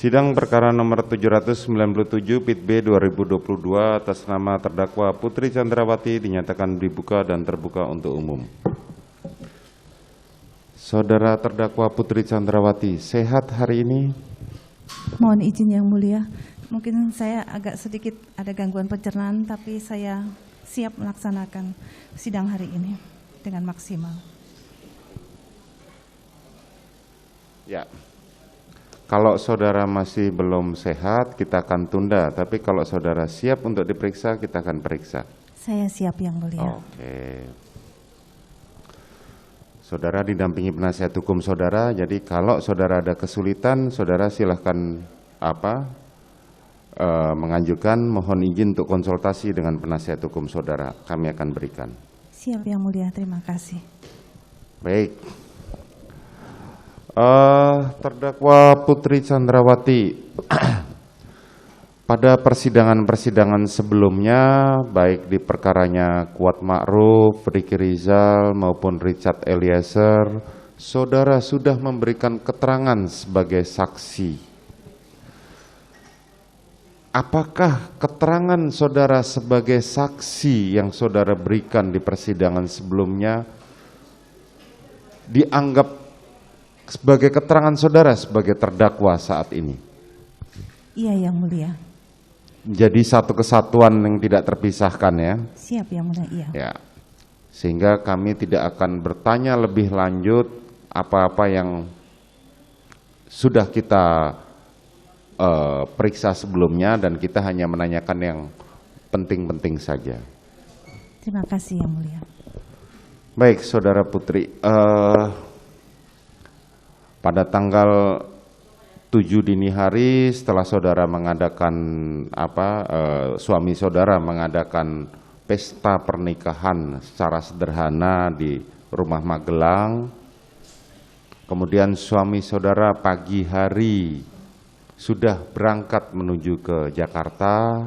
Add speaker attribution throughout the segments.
Speaker 1: Sidang perkara nomor 797 Pit B 2022 atas nama terdakwa Putri Chandrawati dinyatakan dibuka dan terbuka untuk umum. Saudara terdakwa Putri Chandrawati, sehat hari ini?
Speaker 2: Mohon izin yang mulia, mungkin saya agak sedikit ada gangguan pencernaan, tapi saya siap melaksanakan sidang hari ini dengan maksimal.
Speaker 1: Ya. Kalau saudara masih belum sehat, kita akan tunda. Tapi kalau saudara siap untuk diperiksa, kita akan periksa.
Speaker 2: Saya siap yang mulia.
Speaker 1: Oke. Saudara didampingi penasihat hukum saudara. Jadi kalau saudara ada kesulitan, saudara silahkan mengajukan mohon izin untuk konsultasi dengan penasihat hukum saudara. Kami akan berikan.
Speaker 2: Siap yang mulia, terima kasih.
Speaker 1: Baik. Terdakwa Putri Chandrawati, pada persidangan-persidangan sebelumnya, baik di perkaranya Kuat Ma'ruf, Ricky Rizal maupun Richard Eliezer, saudara sudah memberikan keterangan sebagai saksi. Apakah keterangan saudara sebagai saksi yang saudara berikan di persidangan sebelumnya dianggap sebagai keterangan saudara sebagai terdakwa saat ini?
Speaker 2: Iya yang mulia.
Speaker 1: Jadi satu kesatuan yang tidak terpisahkan ya?
Speaker 2: Siap yang mulia, iya.
Speaker 1: Ya. Sehingga kami tidak akan bertanya lebih lanjut apa-apa yang sudah kita periksa sebelumnya, dan kita hanya menanyakan yang penting-penting saja.
Speaker 2: Terima kasih yang mulia.
Speaker 1: Baik, saudara Putri. Pada tanggal 7 dini hari setelah saudara mengadakan suami saudara mengadakan pesta pernikahan secara sederhana di rumah Magelang. Kemudian suami saudara pagi hari sudah berangkat menuju ke Jakarta.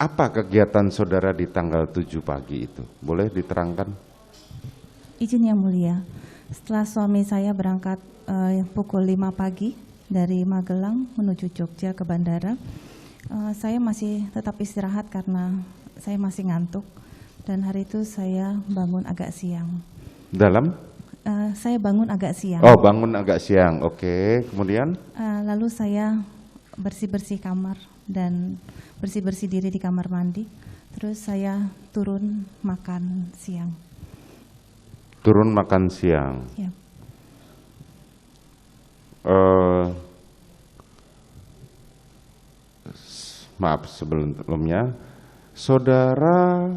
Speaker 1: Apa kegiatan saudara di tanggal 7 pagi itu? Boleh diterangkan?
Speaker 2: Izin yang mulia, setelah suami saya berangkat pukul 5 pagi dari Magelang menuju Jogja ke bandara, saya masih tetap istirahat karena saya masih ngantuk, dan hari itu saya bangun agak siang. Saya bangun agak siang.
Speaker 1: Oh, bangun agak siang, oke. Kemudian?
Speaker 2: Lalu saya bersih-bersih kamar dan bersih-bersih diri di kamar mandi, terus saya turun makan siang.
Speaker 1: Turun makan siang.
Speaker 2: Ya.
Speaker 1: Maaf sebelumnya, saudara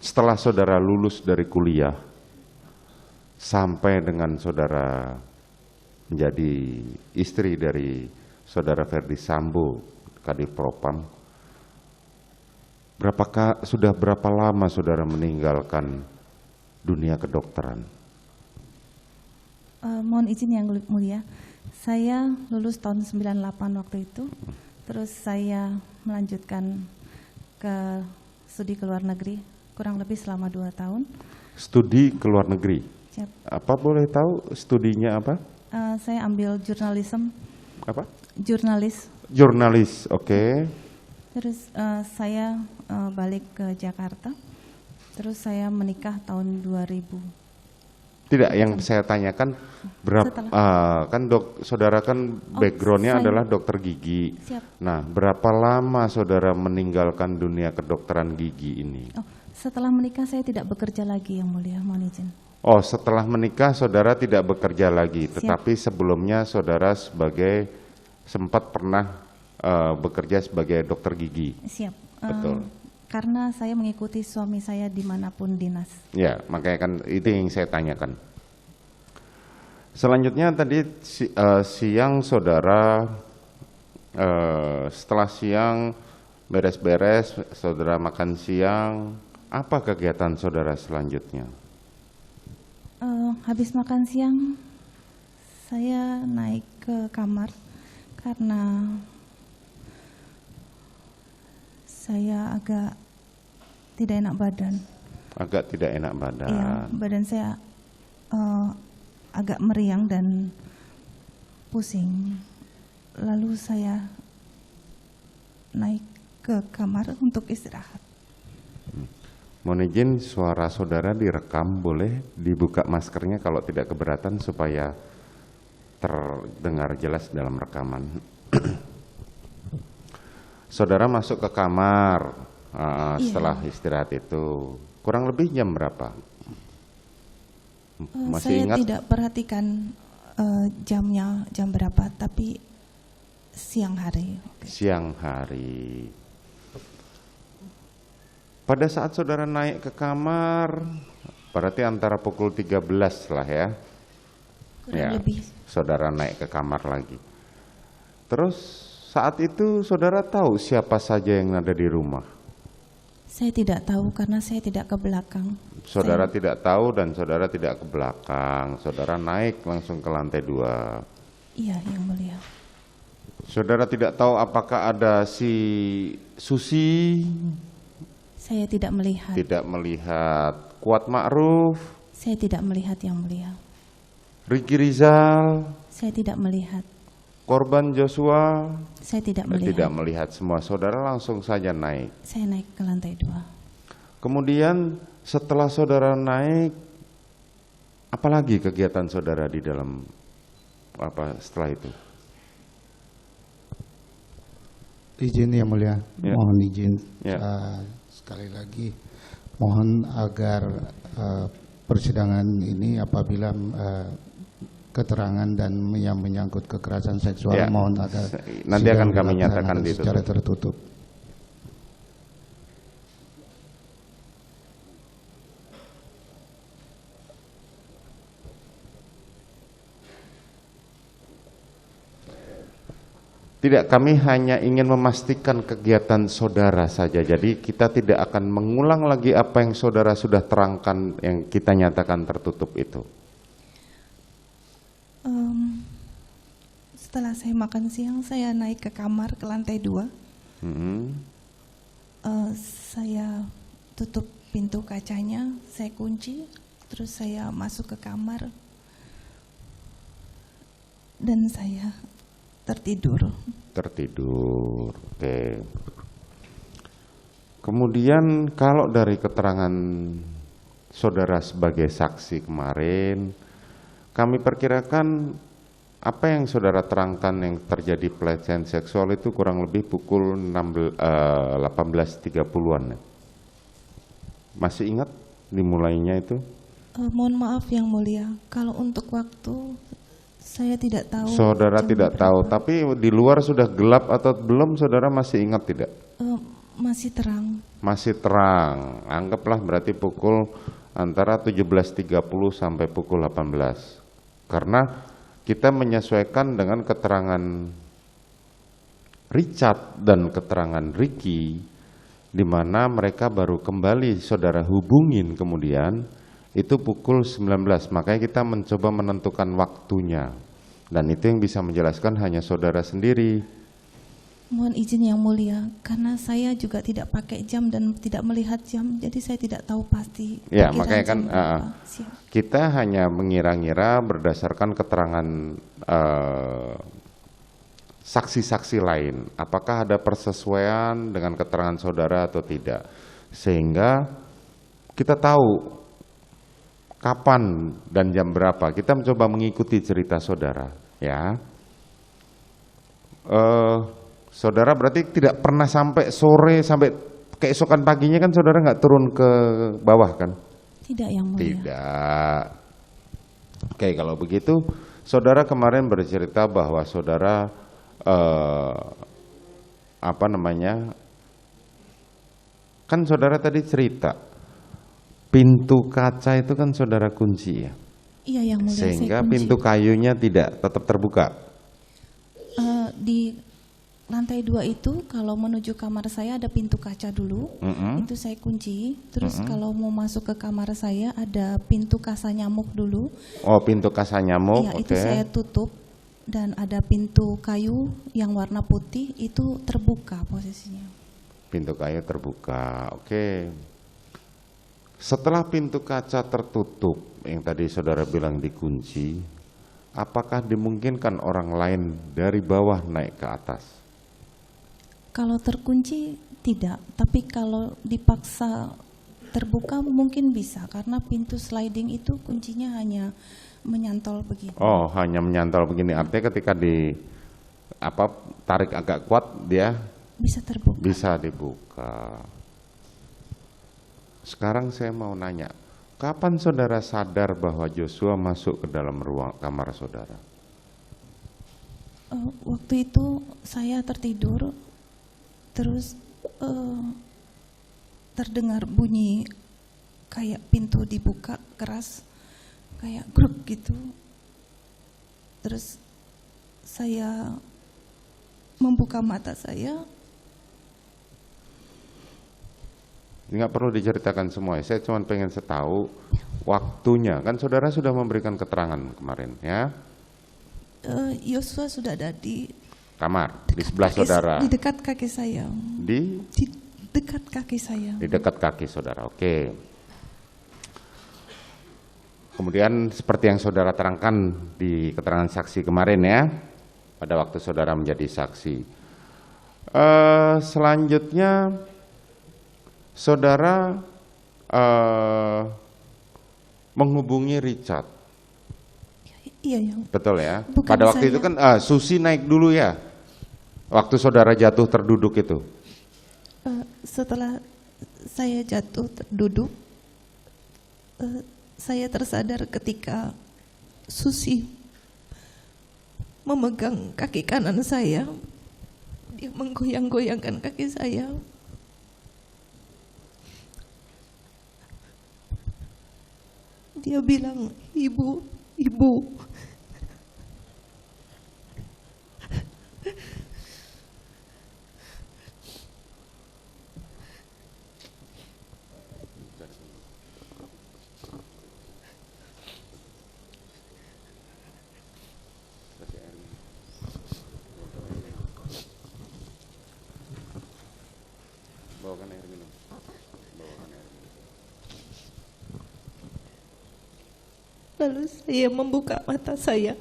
Speaker 1: setelah saudara lulus dari kuliah sampai dengan saudara menjadi istri dari saudara Ferdi Sambo, Kadif Propam, sudah berapa lama saudara meninggalkan dunia kedokteran?
Speaker 2: Mohon izin yang mulia, saya lulus tahun 98 waktu itu, terus saya melanjutkan ke studi ke luar negeri, kurang lebih selama 2 tahun. Studi ke luar negeri? Siap.
Speaker 1: Apa boleh tahu studinya apa?
Speaker 2: Saya ambil jurnalisme.
Speaker 1: Apa?
Speaker 2: Jurnalis.
Speaker 1: Jurnalis, oke.
Speaker 2: Terus saya balik ke Jakarta, terus saya menikah tahun 2000.
Speaker 1: Tidak, yang saya tanyakan saudara kan backgroundnya adalah dokter gigi.
Speaker 2: Siap.
Speaker 1: Nah, berapa lama saudara meninggalkan dunia kedokteran gigi ini?
Speaker 2: Setelah menikah saya tidak bekerja lagi yang mulia, mohon izin.
Speaker 1: Oh, setelah menikah saudara tidak bekerja lagi,
Speaker 2: Siap.
Speaker 1: tetapi sebelumnya saudara sempat pernah bekerja sebagai dokter gigi.
Speaker 2: Siap.
Speaker 1: Betul.
Speaker 2: Karena saya mengikuti suami saya dimanapun dinas.
Speaker 1: Ya, makanya kan itu yang saya tanyakan. Selanjutnya tadi siang saudara, setelah siang beres-beres, saudara makan siang, apa kegiatan saudara selanjutnya?
Speaker 2: Habis makan siang, saya naik ke kamar karena saya agak tidak enak badan.
Speaker 1: Agak tidak enak badan.
Speaker 2: Iya, badan saya agak meriang dan pusing. Lalu saya naik ke kamar untuk istirahat.
Speaker 1: Mohon izin, suara saudara direkam, boleh dibuka maskernya kalau tidak keberatan supaya terdengar jelas dalam rekaman. Saudara masuk ke kamar setelah istirahat itu, kurang lebih jam berapa? Masih
Speaker 2: saya
Speaker 1: ingat?
Speaker 2: tidak perhatikan jamnya, jam berapa, tapi siang hari.
Speaker 1: Siang hari. Pada saat saudara naik ke kamar, berarti antara pukul 13 lah ya.
Speaker 2: Kurang lebih.
Speaker 1: Saudara naik ke kamar lagi. Terus saat itu saudara tahu siapa saja yang ada di rumah?
Speaker 2: Saya tidak tahu karena saya tidak ke belakang.
Speaker 1: Saudara tidak tahu dan saudara tidak ke belakang. Saudara naik langsung ke lantai 2.
Speaker 2: Iya, Yang Mulia.
Speaker 1: Saudara tidak tahu apakah ada si Susi?
Speaker 2: Saya tidak melihat.
Speaker 1: Tidak melihat. Kuat Ma'ruf?
Speaker 2: Saya tidak melihat, Yang Mulia.
Speaker 1: Ricky Rizal?
Speaker 2: Saya tidak melihat.
Speaker 1: Korban Joshua?
Speaker 2: Saya tidak melihat.
Speaker 1: Tidak melihat semua. Saudara langsung saja naik.
Speaker 2: Saya naik ke lantai 2.
Speaker 1: Kemudian setelah saudara naik, apalagi kegiatan saudara di dalam setelah itu?
Speaker 3: Izin Yang Mulia,
Speaker 1: Ya.
Speaker 3: mohon izin
Speaker 1: Ya.
Speaker 3: sekali lagi, mohon agar persidangan ini apabila keterangan dan yang menyangkut kekerasan seksual,
Speaker 1: Ya.
Speaker 3: mohon ada
Speaker 1: Nanti akan kami
Speaker 3: dilaksanakan
Speaker 1: nyatakan
Speaker 3: secara
Speaker 1: ditutup.
Speaker 3: tertutup.
Speaker 1: Tidak, kami hanya ingin memastikan kegiatan saudara saja. Jadi kita tidak akan mengulang lagi apa yang saudara sudah terangkan yang kita nyatakan tertutup itu.
Speaker 2: Setelah saya makan siang, saya naik ke kamar ke lantai 2. Saya tutup pintu kacanya, saya kunci, terus saya masuk ke kamar dan saya tertidur.
Speaker 1: Tertidur, oke. Kemudian kalau dari keterangan saudara sebagai saksi kemarin, kami perkirakan apa yang saudara terangkan yang terjadi pelecehan seksual itu kurang lebih pukul 18.30-an. Masih ingat dimulainya itu?
Speaker 2: Mohon maaf Yang Mulia, kalau untuk waktu saya tidak tahu.
Speaker 1: Saudara
Speaker 2: jam
Speaker 1: tidak
Speaker 2: berapa.
Speaker 1: tahu, tapi di luar sudah gelap atau belum, saudara masih ingat tidak?
Speaker 2: Masih terang.
Speaker 1: Masih terang, anggaplah berarti pukul antara 17.30 sampai pukul 18. Karena kita menyesuaikan dengan keterangan Richard dan keterangan Ricky, di mana mereka baru kembali saudara hubungin kemudian, itu pukul 19, makanya kita mencoba menentukan waktunya. Dan itu yang bisa menjelaskan hanya saudara sendiri.
Speaker 2: Mohon izin Yang Mulia, karena saya juga tidak pakai jam dan tidak melihat jam, jadi saya tidak tahu pasti.
Speaker 1: Ya,
Speaker 2: perkiraan
Speaker 1: makanya kan
Speaker 2: jam berapa. Siap.
Speaker 1: kita hanya mengira-ngira berdasarkan keterangan saksi-saksi lain. Apakah ada persesuaian dengan keterangan saudara atau tidak. Sehingga kita tahu kapan dan jam berapa. Kita mencoba mengikuti cerita saudara, ya. Saudara berarti tidak pernah sampai sore, sampai keesokan paginya kan saudara nggak turun ke bawah kan?
Speaker 2: Tidak Yang Mulia.
Speaker 1: Tidak. Oke, kalau begitu saudara kemarin bercerita bahwa saudara kan saudara tadi cerita pintu kaca itu kan saudara kunci ya?
Speaker 2: Iya Yang Mulia.
Speaker 1: Sehingga
Speaker 2: saya kunci.
Speaker 1: pintu kayunya tidak tetap terbuka.
Speaker 2: Di lantai 2 itu kalau menuju kamar saya ada pintu kaca dulu, itu saya kunci. Terus kalau mau masuk ke kamar saya ada pintu kasa nyamuk dulu.
Speaker 1: Oh, pintu kasa nyamuk,
Speaker 2: Iya,
Speaker 1: oke.
Speaker 2: itu saya tutup. Dan ada pintu kayu yang warna putih itu terbuka posisinya.
Speaker 1: Pintu kayu terbuka, oke. Setelah pintu kaca tertutup, yang tadi saudara bilang dikunci, apakah dimungkinkan orang lain dari bawah naik ke atas?
Speaker 2: Kalau terkunci tidak, tapi kalau dipaksa terbuka mungkin bisa, karena pintu sliding itu kuncinya hanya menyantol begini.
Speaker 1: Oh, hanya menyantol begini, artinya ketika tarik agak kuat dia
Speaker 2: Bisa terbuka.
Speaker 1: bisa dibuka. Sekarang saya mau nanya, kapan saudara sadar bahwa Joshua masuk ke dalam ruang kamar saudara?
Speaker 2: Waktu itu saya tertidur, terus terdengar bunyi kayak pintu dibuka keras, kayak gruk gitu. Terus saya membuka mata saya.
Speaker 1: Nggak perlu diceritakan semua, saya cuma pengen tahu waktunya. Kan saudara sudah memberikan keterangan kemarin ya.
Speaker 2: Yosua sudah ada di
Speaker 1: Kamar, di sebelah
Speaker 2: kaki,
Speaker 1: saudara.
Speaker 2: di dekat kaki saya.
Speaker 1: Di
Speaker 2: Dekat kaki saya.
Speaker 1: Di dekat kaki saudara, oke. Kemudian seperti yang saudara terangkan di keterangan saksi kemarin ya, pada waktu saudara menjadi saksi. Selanjutnya saudara menghubungi Richard.
Speaker 2: Iya, yang
Speaker 1: Betul ya?
Speaker 2: Bukan
Speaker 1: Pada waktu
Speaker 2: saya.
Speaker 1: itu kan Susi naik dulu ya, waktu saudara jatuh terduduk itu.
Speaker 2: setelah saya jatuh duduk, saya tersadar ketika Susi memegang kaki kanan saya. Dia menggoyang-goyangkan kaki saya. Dia bilang, "Ibu, ibu."
Speaker 1: Bawakan air minum. Bawakan air minum.
Speaker 2: Lalu saya membuka mata saya.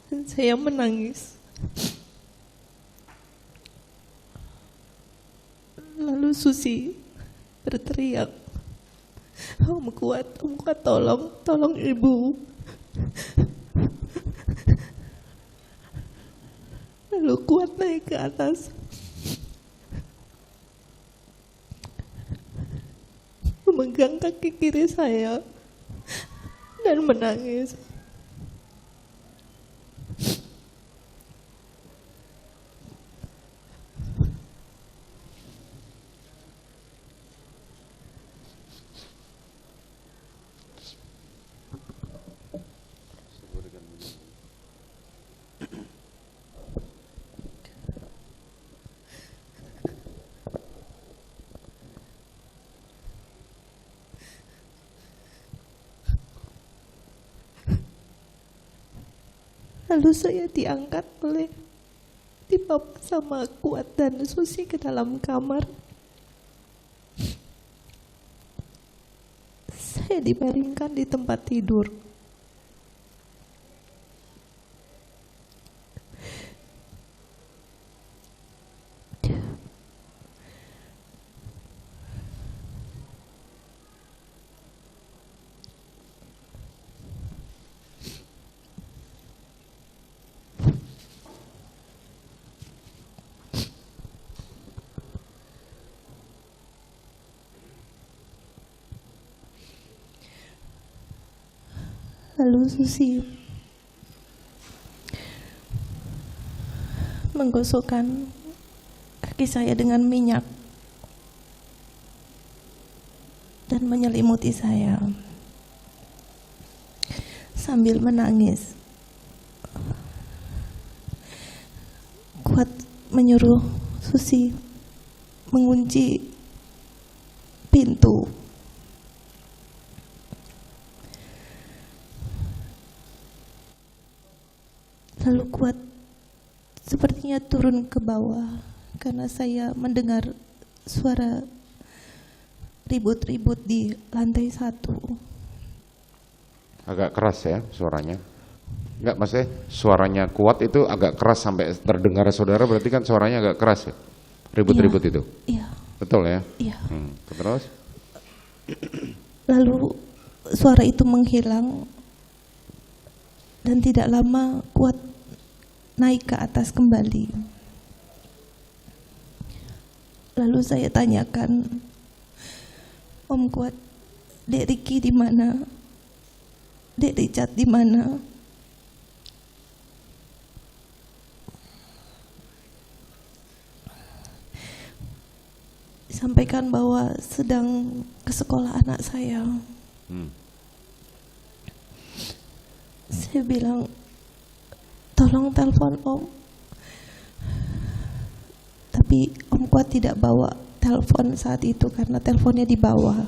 Speaker 2: Dan saya menangis. Lalu Susi berteriak, Om Kuat, tolong ibu." Lalu Kuat naik ke atas, memegang kaki kiri saya dan menangis. Lalu saya diangkat dibawa sama Kuat dan Susi ke dalam kamar. Saya dibaringkan di tempat tidur. Lalu Susi menggosokkan kaki saya dengan minyak dan menyelimuti saya sambil menangis. Kuat menyuruh Susi mengunci pintu. Lalu Kuat sepertinya turun ke bawah karena saya mendengar suara
Speaker 4: ribut-ribut di lantai 1.
Speaker 1: Agak keras ya suaranya. Enggak, maksudnya suaranya kuat itu agak keras sampai terdengar saudara, berarti kan suaranya agak keras ya? Ribut-ribut itu?
Speaker 4: Iya.
Speaker 1: Betul ya?
Speaker 4: Iya.
Speaker 1: Terus?
Speaker 4: Lalu suara itu menghilang dan tidak lama Kuat naik ke atas kembali. Lalu saya tanyakan, Om Kuat, Dek Riki di mana? Dek Richard di mana? Sampaikan bahwa sedang ke sekolah anak saya. Saya bilang, tolong telepon Om. Tapi Om Kuat tidak bawa telepon saat itu karena teleponnya di bawah.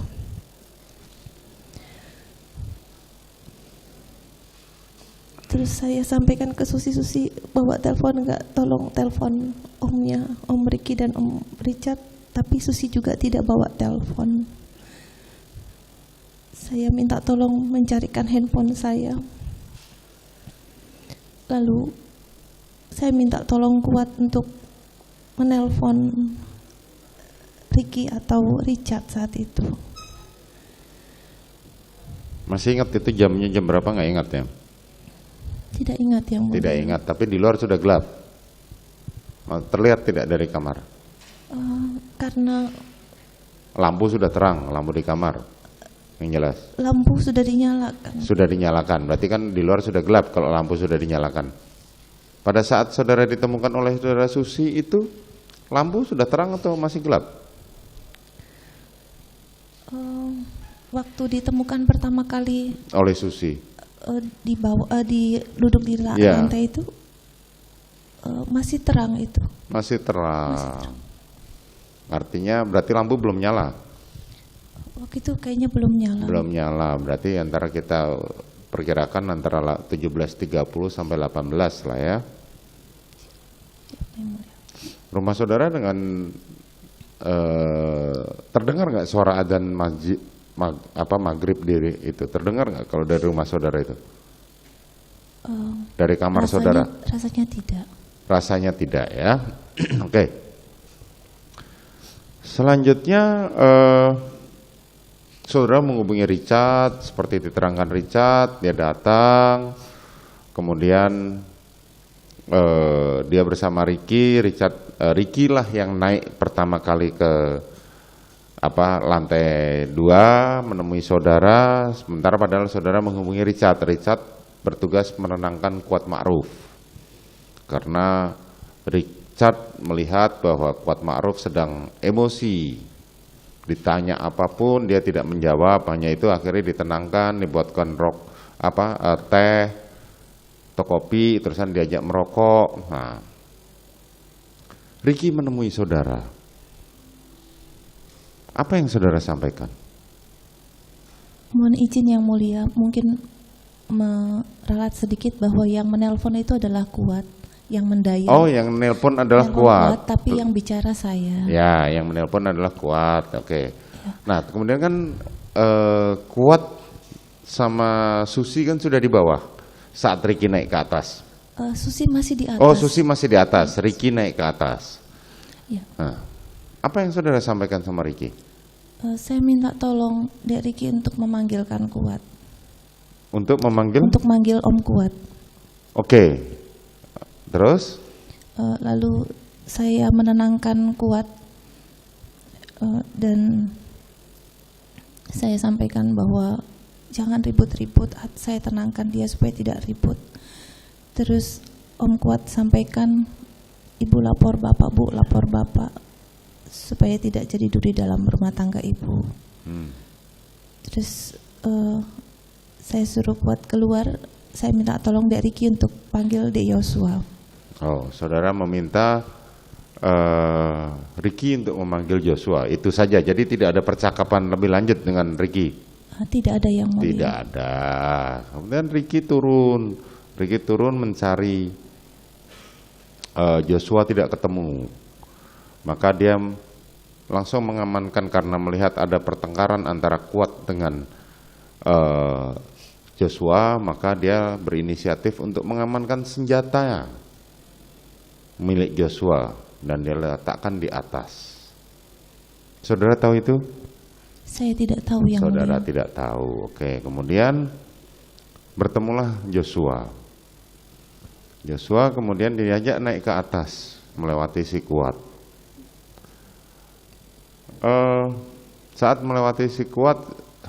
Speaker 4: Terus saya sampaikan ke Susi, bawa telepon enggak, tolong telepon omnya, Om Riki dan Om Richard. Tapi Susi juga tidak bawa telepon. Saya minta tolong mencarikan handphone saya. Lalu saya minta tolong Kuat untuk menelpon Riki atau Richard saat itu.
Speaker 1: Masih ingat itu jamnya jam berapa? Nggak ingat ya?
Speaker 4: Tidak ingat yang mulia.
Speaker 1: Tidak ingat, tapi di luar sudah gelap. Terlihat tidak dari kamar?
Speaker 4: Karena
Speaker 1: lampu sudah terang, lampu di kamar yang jelas.
Speaker 4: lampu sudah dinyalakan.
Speaker 1: Sudah dinyalakan, berarti kan di luar sudah gelap kalau lampu sudah dinyalakan. Pada saat saudara ditemukan oleh saudara Susi itu, lampu sudah terang atau masih gelap?
Speaker 4: Waktu ditemukan pertama kali
Speaker 1: Oleh Susi.
Speaker 4: di bawah, duduk di lantai itu, masih terang itu.
Speaker 1: Masih terang. Artinya berarti lampu belum nyala.
Speaker 4: Waktu itu kayaknya belum nyala.
Speaker 1: Belum nyala, berarti antara kita perkirakan antara 17.30 sampai 18 lah ya. Rumah saudara dengan terdengar nggak suara adzan maghrib diri itu? Terdengar nggak kalau dari rumah saudara itu? Dari kamar saudara?
Speaker 4: Rasanya tidak.
Speaker 1: Rasanya tidak ya. Oke. Selanjutnya saudara menghubungi Richard, seperti diterangkan Richard, dia datang, kemudian dia bersama Riki, Riki lah yang naik pertama kali ke lantai 2 menemui saudara, sementara padahal saudara menghubungi Richard. Richard bertugas menenangkan Kuat Ma'ruf karena Richard melihat bahwa Kuat Ma'ruf sedang emosi, ditanya apapun dia tidak menjawab, hanya itu akhirnya ditenangkan, dibuatkan teh atau kopi, terusan diajak merokok. Nah, Riki menemui saudara. Apa yang saudara sampaikan?
Speaker 4: Mohon izin yang mulia, mungkin meralat sedikit bahwa yang menelpon itu adalah Kuat, yang mendayang.
Speaker 1: Oh, yang menelpon adalah Kuat.
Speaker 4: Tapi yang bicara saya.
Speaker 1: Ya, yang menelpon adalah Kuat. Oke.
Speaker 4: Ya.
Speaker 1: Nah, kemudian kan Kuat sama Susi kan sudah di bawah saat Riki naik ke atas.
Speaker 4: Susi masih di atas.
Speaker 1: Oh, Susi masih di atas, Riki naik ke atas.
Speaker 4: Ya.
Speaker 1: Nah, apa yang saudara sampaikan sama Riki?
Speaker 4: Saya minta tolong Dek Riki untuk memanggilkan Kuat.
Speaker 1: Untuk memanggil?
Speaker 4: Untuk manggil Om Kuat.
Speaker 1: Oke. Terus?
Speaker 4: Lalu saya menenangkan Kuat dan saya sampaikan bahwa jangan ribut-ribut, saya tenangkan dia supaya tidak ribut. Terus Om Kuat sampaikan, Ibu lapor Bapak, Bu lapor Bapak, supaya tidak jadi duri dalam rumah tangga Ibu. Terus saya suruh Kuat keluar, saya minta tolong Dek Riki untuk panggil Dek Yosua.
Speaker 1: Oh, saudara meminta Riki untuk memanggil Joshua, itu saja. Jadi tidak ada percakapan lebih lanjut dengan Riki.
Speaker 4: Tidak ada yang mulia.
Speaker 1: Tidak ada. Kemudian Riki turun mencari Joshua, tidak ketemu. Maka dia langsung mengamankan karena melihat ada pertengkaran antara Kuat dengan Joshua, maka dia berinisiatif untuk mengamankan senjata milik Joshua dan dia letakkan di atas. Saudara tahu itu?
Speaker 4: Saya tidak tahu yang
Speaker 1: Saudara
Speaker 4: mulia.
Speaker 1: tidak tahu. Oke, kemudian bertemulah Joshua. Joshua kemudian diajak naik ke atas melewati si Kuat. Saat melewati si Kuat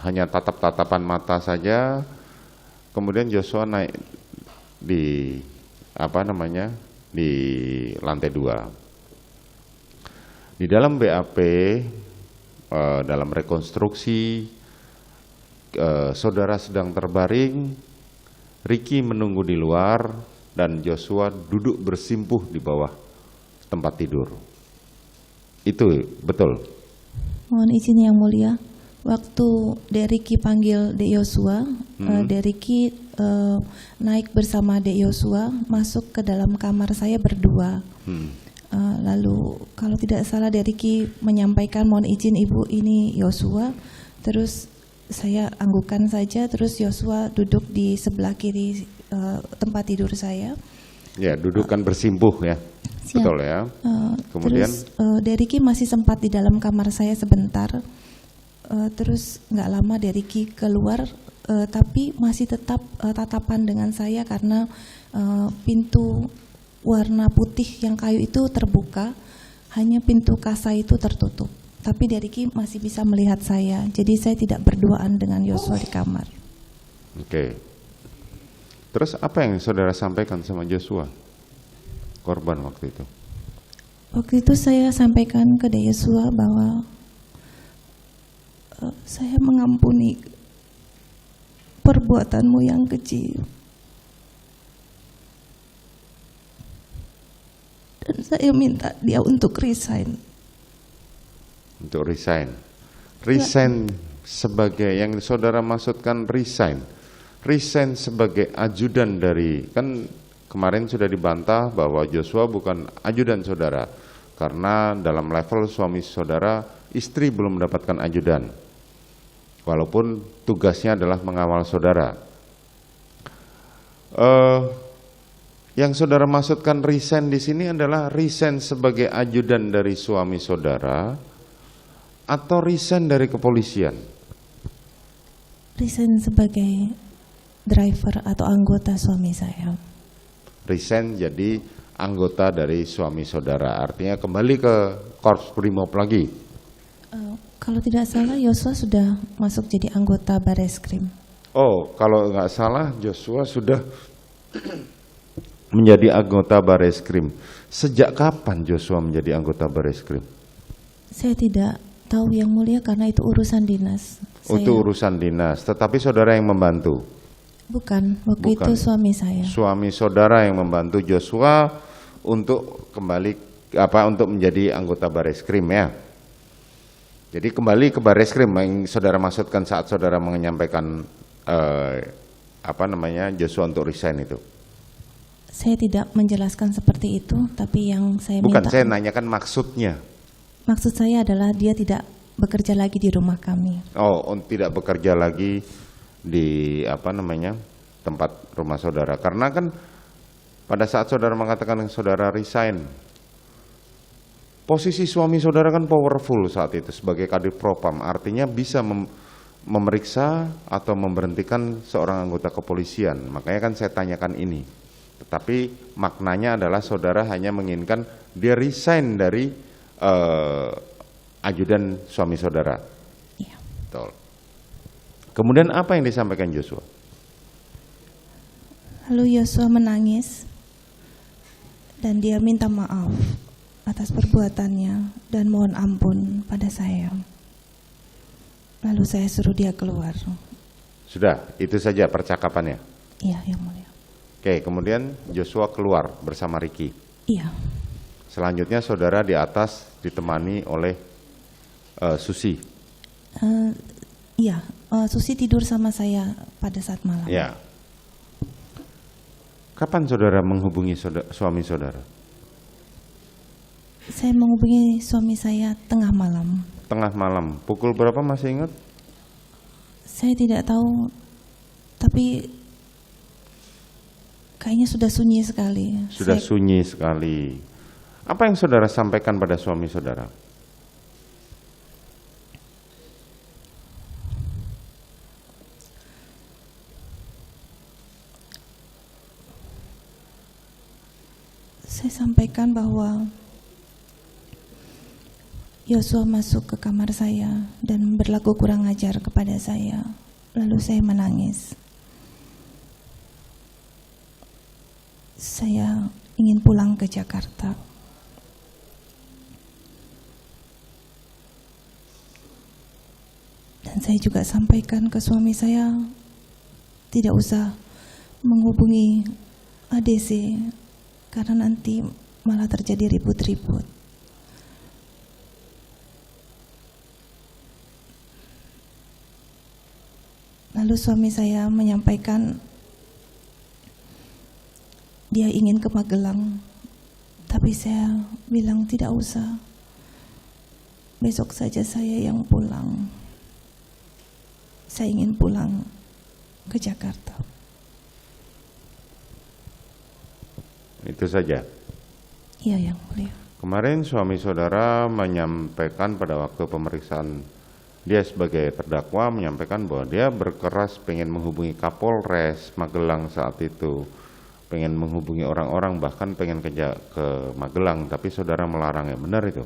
Speaker 1: hanya tatap-tatapan mata saja. Kemudian Joshua naik di di lantai 2. Di dalam BAP, dalam rekonstruksi, saudara sedang terbaring, Ricky menunggu di luar, dan Joshua duduk bersimpuh di bawah tempat tidur. Itu betul?
Speaker 4: Mohon izin yang mulia, waktu Dek Ricky panggil Dek Yosua, Dek Ricky naik bersama Dek Yosua masuk ke dalam kamar saya berdua. Lalu kalau tidak salah Dek Ricky menyampaikan mohon izin Ibu ini Yosua, terus saya anggukan saja, terus Yosua duduk di sebelah kiri tempat tidur saya.
Speaker 1: Ya, duduk kan bersimpuh ya.
Speaker 4: Siap.
Speaker 1: Betul ya. Kemudian
Speaker 4: terus Dek Ricky masih sempat di dalam kamar saya sebentar. Terus nggak lama Dek Ricky keluar, tapi masih tetap tatapan dengan saya karena pintu warna putih yang kayu itu terbuka, hanya pintu kasa itu tertutup. Tapi Dek Ricky masih bisa melihat saya, jadi saya tidak berduaan dengan Yosua di kamar.
Speaker 1: Oke. Terus apa yang saudara sampaikan sama Joshua, korban waktu itu?
Speaker 4: Waktu itu saya sampaikan ke Dek Yosua bahwa saya mengampuni perbuatanmu yang keji. Dan saya minta dia untuk resign.
Speaker 1: Untuk resign. Resign sebagai yang saudara maksudkan resign. Resign sebagai ajudan dari, kan kemarin sudah dibantah bahwa Joshua bukan ajudan saudara. Karena dalam level suami saudara, istri belum mendapatkan ajudan. Walaupun tugasnya adalah mengawal saudara. Yang saudara maksudkan resign di sini adalah resign sebagai ajudan dari suami saudara atau resign dari kepolisian?
Speaker 4: Resign sebagai driver atau anggota suami saya.
Speaker 1: Resign jadi anggota dari suami saudara, artinya kembali ke Korps Brimob lagi.
Speaker 4: Kalau tidak salah Yosua sudah masuk jadi anggota Bareskrim.
Speaker 1: Oh, kalau nggak salah Joshua sudah menjadi anggota Bareskrim. Sejak kapan Joshua menjadi anggota Bareskrim?
Speaker 4: Saya tidak tahu yang mulia karena itu urusan dinas.
Speaker 1: Itu urusan dinas, tetapi saudara yang membantu?
Speaker 4: Bukan, waktu
Speaker 1: Bukan.
Speaker 4: itu suami saya.
Speaker 1: Suami saudara yang membantu Joshua untuk kembali untuk menjadi anggota Bareskrim ya. Jadi kembali ke Bareskrim yang saudara maksudkan saat saudara menyampaikan Joshua untuk resign itu.
Speaker 4: Saya tidak menjelaskan seperti itu, tapi yang saya
Speaker 1: Bukan,
Speaker 4: minta.
Speaker 1: saya nanyakan maksudnya.
Speaker 4: Maksud saya adalah dia tidak bekerja lagi di rumah kami.
Speaker 1: Oh, tidak bekerja lagi di tempat rumah saudara. Karena kan pada saat saudara mengatakan saudara resign, posisi suami saudara kan powerful saat itu sebagai Kadif Propam, artinya bisa memeriksa atau memberhentikan seorang anggota kepolisian. Makanya kan saya tanyakan ini. Tetapi maknanya adalah saudara hanya menginginkan dia resign dari ajudan suami saudara.
Speaker 4: Iya.
Speaker 1: Betul. Kemudian apa yang disampaikan Joshua?
Speaker 4: Lalu Yosua menangis dan dia minta maaf atas perbuatannya dan mohon ampun pada saya. Lalu saya suruh dia keluar.
Speaker 1: Sudah, itu saja percakapannya.
Speaker 4: Iya, yang mulia.
Speaker 1: Oke, kemudian Joshua keluar bersama Ricky.
Speaker 4: Iya.
Speaker 1: Selanjutnya saudara di atas ditemani oleh Susi.
Speaker 4: Iya, Susi tidur sama saya pada saat malam.
Speaker 1: Ya. Kapan saudara menghubungi suami saudara?
Speaker 4: Saya menghubungi suami saya tengah malam.
Speaker 1: Tengah malam, pukul berapa masih ingat?
Speaker 4: Saya tidak tahu, tapi kayaknya sudah sunyi sekali.
Speaker 1: Sudah
Speaker 4: Saya-
Speaker 1: sunyi sekali. Apa yang saudara sampaikan pada suami saudara?
Speaker 4: Saya sampaikan bahwa Yosua masuk ke kamar saya dan berlaku kurang ajar kepada saya. Lalu saya menangis. Saya ingin pulang ke Jakarta. Dan saya juga sampaikan ke suami saya, tidak usah menghubungi ADC karena nanti malah terjadi ribut-ribut. Lalu suami saya menyampaikan dia ingin ke Magelang, tapi saya bilang tidak usah. Besok saja saya yang pulang. Saya ingin pulang ke Jakarta.
Speaker 1: Itu saja.
Speaker 4: Iya, Yang Mulia.
Speaker 1: Kemarin suami saudara menyampaikan pada waktu pemeriksaan, dia sebagai terdakwa menyampaikan bahwa dia berkeras pengen menghubungi Kapolres Magelang saat itu, pengen menghubungi orang-orang, bahkan pengen ke Magelang, tapi saudara melarangnya. Benar itu?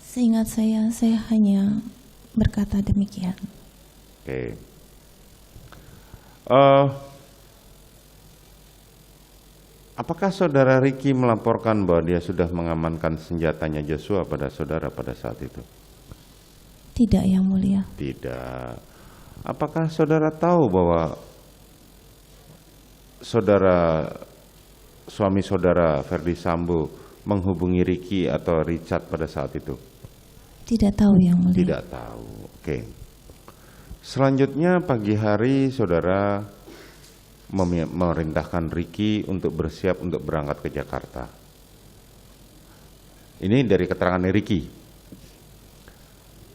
Speaker 4: Seingat saya hanya berkata demikian.
Speaker 1: Oke. Apakah saudara Ricky melaporkan bahwa dia sudah mengamankan senjatanya Joshua pada saudara pada saat itu?
Speaker 4: Tidak, Yang Mulia.
Speaker 1: Tidak. Apakah saudara tahu bahwa suami saudara Ferdi Sambo menghubungi Ricky atau Richard pada saat itu?
Speaker 4: Tidak tahu, Yang Mulia.
Speaker 1: Tidak tahu. Oke. Selanjutnya pagi hari saudara memerintahkan Ricky untuk bersiap untuk berangkat ke Jakarta. Ini dari keterangan Ricky,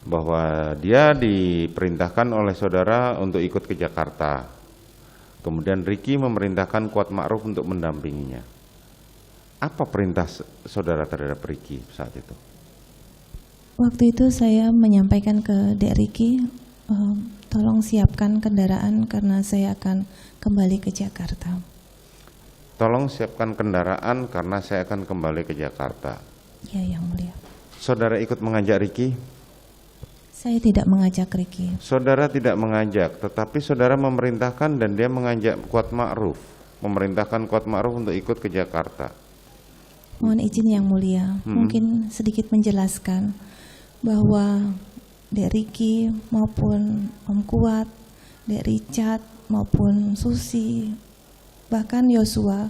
Speaker 1: bahwa dia diperintahkan oleh saudara untuk ikut ke Jakarta. Kemudian Ricky memerintahkan Kuat Ma'ruf untuk mendampinginya. Apa perintah saudara terhadap Ricky saat itu?
Speaker 4: Waktu itu saya menyampaikan ke Dek Ricky, tolong siapkan kendaraan karena saya akan kembali ke Jakarta.
Speaker 1: Tolong siapkan kendaraan karena saya akan kembali ke Jakarta.
Speaker 4: Ya, Yang Mulia.
Speaker 1: Saudara ikut mengajak Ricky?
Speaker 4: Saya tidak mengajak Ricky.
Speaker 1: Saudara tidak mengajak, tetapi saudara memerintahkan dan dia mengajak Kuat Ma'ruf, memerintahkan Kuat Ma'ruf untuk ikut ke Jakarta.
Speaker 4: Mohon izin Yang Mulia, mungkin sedikit menjelaskan bahwa Dek Ricky maupun Om Kuat, Dek Richard maupun Susi, bahkan Yosua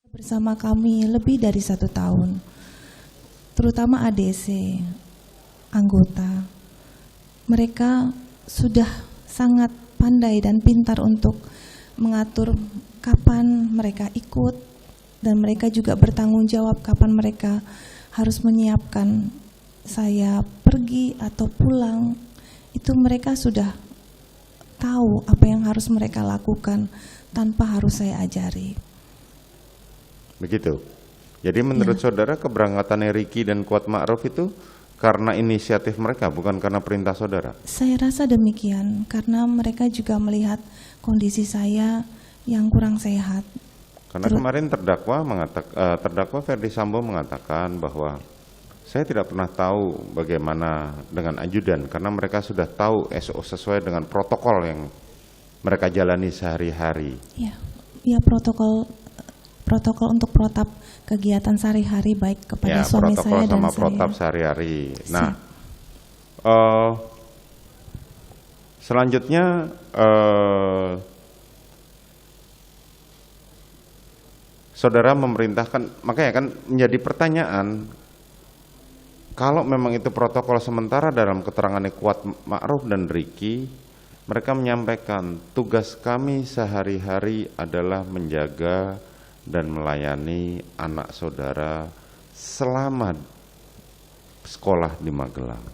Speaker 4: bersama kami lebih dari 1 tahun, terutama ADC, anggota. Mereka sudah sangat pandai dan pintar untuk mengatur kapan mereka ikut, dan mereka juga bertanggung jawab kapan mereka harus menyiapkan saya pergi atau pulang. Itu mereka sudah tahu apa yang harus mereka lakukan tanpa harus saya ajari.
Speaker 1: Begitu. Jadi menurut saudara keberangkatannya Ricky dan Kuat Ma'ruf itu karena inisiatif mereka, bukan karena perintah saudara?
Speaker 4: Saya rasa demikian, karena mereka juga melihat kondisi saya yang kurang sehat.
Speaker 1: Karena kemarin terdakwa Ferdi Sambo mengatakan bahwa saya tidak pernah tahu bagaimana dengan ajudan, karena mereka sudah tahu SO sesuai dengan protokol yang mereka jalani sehari-hari.
Speaker 4: Ya, protokol untuk protap kegiatan sehari-hari baik kepada suami saya dan saya.
Speaker 1: Protokol sama protap sehari-hari. Nah, selanjutnya saudara memerintahkan, makanya kan menjadi pertanyaan, kalau memang itu protokol sementara dalam keterangan Kuat Ma'ruf dan Ricky, mereka menyampaikan tugas kami sehari-hari adalah menjaga dan melayani anak saudara selama sekolah di Magelang.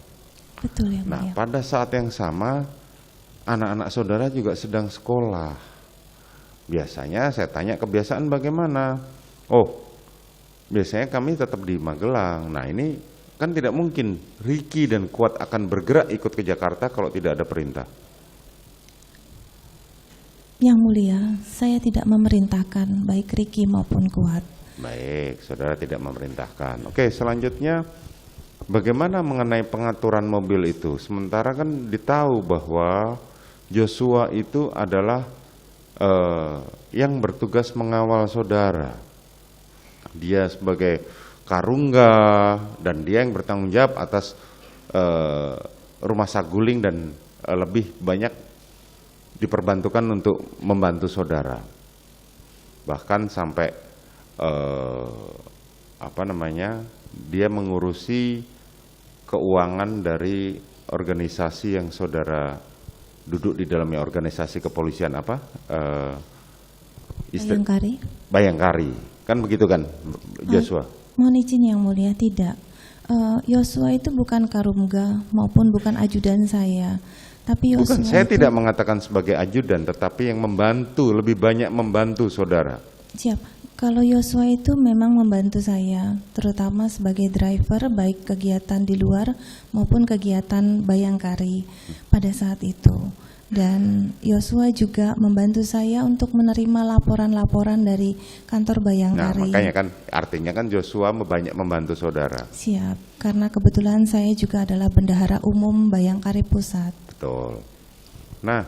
Speaker 4: Betul yang
Speaker 1: Nah,
Speaker 4: mulia.
Speaker 1: pada saat yang sama anak-anak saudara juga sedang sekolah. Biasanya saya tanya kebiasaan bagaimana? Oh, biasanya kami tetap di Magelang. Nah, ini kan tidak mungkin Ricky dan Kuat akan bergerak ikut ke Jakarta kalau tidak ada perintah.
Speaker 4: Yang mulia, saya tidak memerintahkan baik Ricky maupun Kuat.
Speaker 1: Baik, saudara tidak memerintahkan. Oke, selanjutnya bagaimana mengenai pengaturan mobil itu? Sementara kan ditahu bahwa Joshua itu adalah yang bertugas mengawal saudara. Dia sebagai karungga dan dia yang bertanggung jawab atas rumah saguling dan lebih banyak diperbantukan untuk membantu saudara. Bahkan sampai dia mengurusi keuangan dari organisasi yang saudara duduk di dalamnya, organisasi kepolisian
Speaker 4: Bayangkari?
Speaker 1: Bayangkari, kan begitu kan Joshua?
Speaker 4: Mohon izin yang mulia, tidak. Yosua itu bukan karungga maupun bukan ajudan saya. Tapi Yosua
Speaker 1: Bukan, saya
Speaker 4: itu,
Speaker 1: tidak mengatakan sebagai ajudan, tetapi yang membantu, lebih banyak membantu saudara.
Speaker 4: siap. Kalau Yosua itu memang membantu saya, terutama sebagai driver, baik kegiatan di luar maupun kegiatan Bayangkari pada saat itu. Dan Yosua juga membantu saya untuk menerima laporan-laporan dari kantor
Speaker 1: Nah,
Speaker 4: Bayangkari.
Speaker 1: makanya kan artinya kan Joshua banyak membantu saudara.
Speaker 4: Siap, karena kebetulan saya juga adalah bendahara umum Bayangkari Pusat.
Speaker 1: Betul. Nah,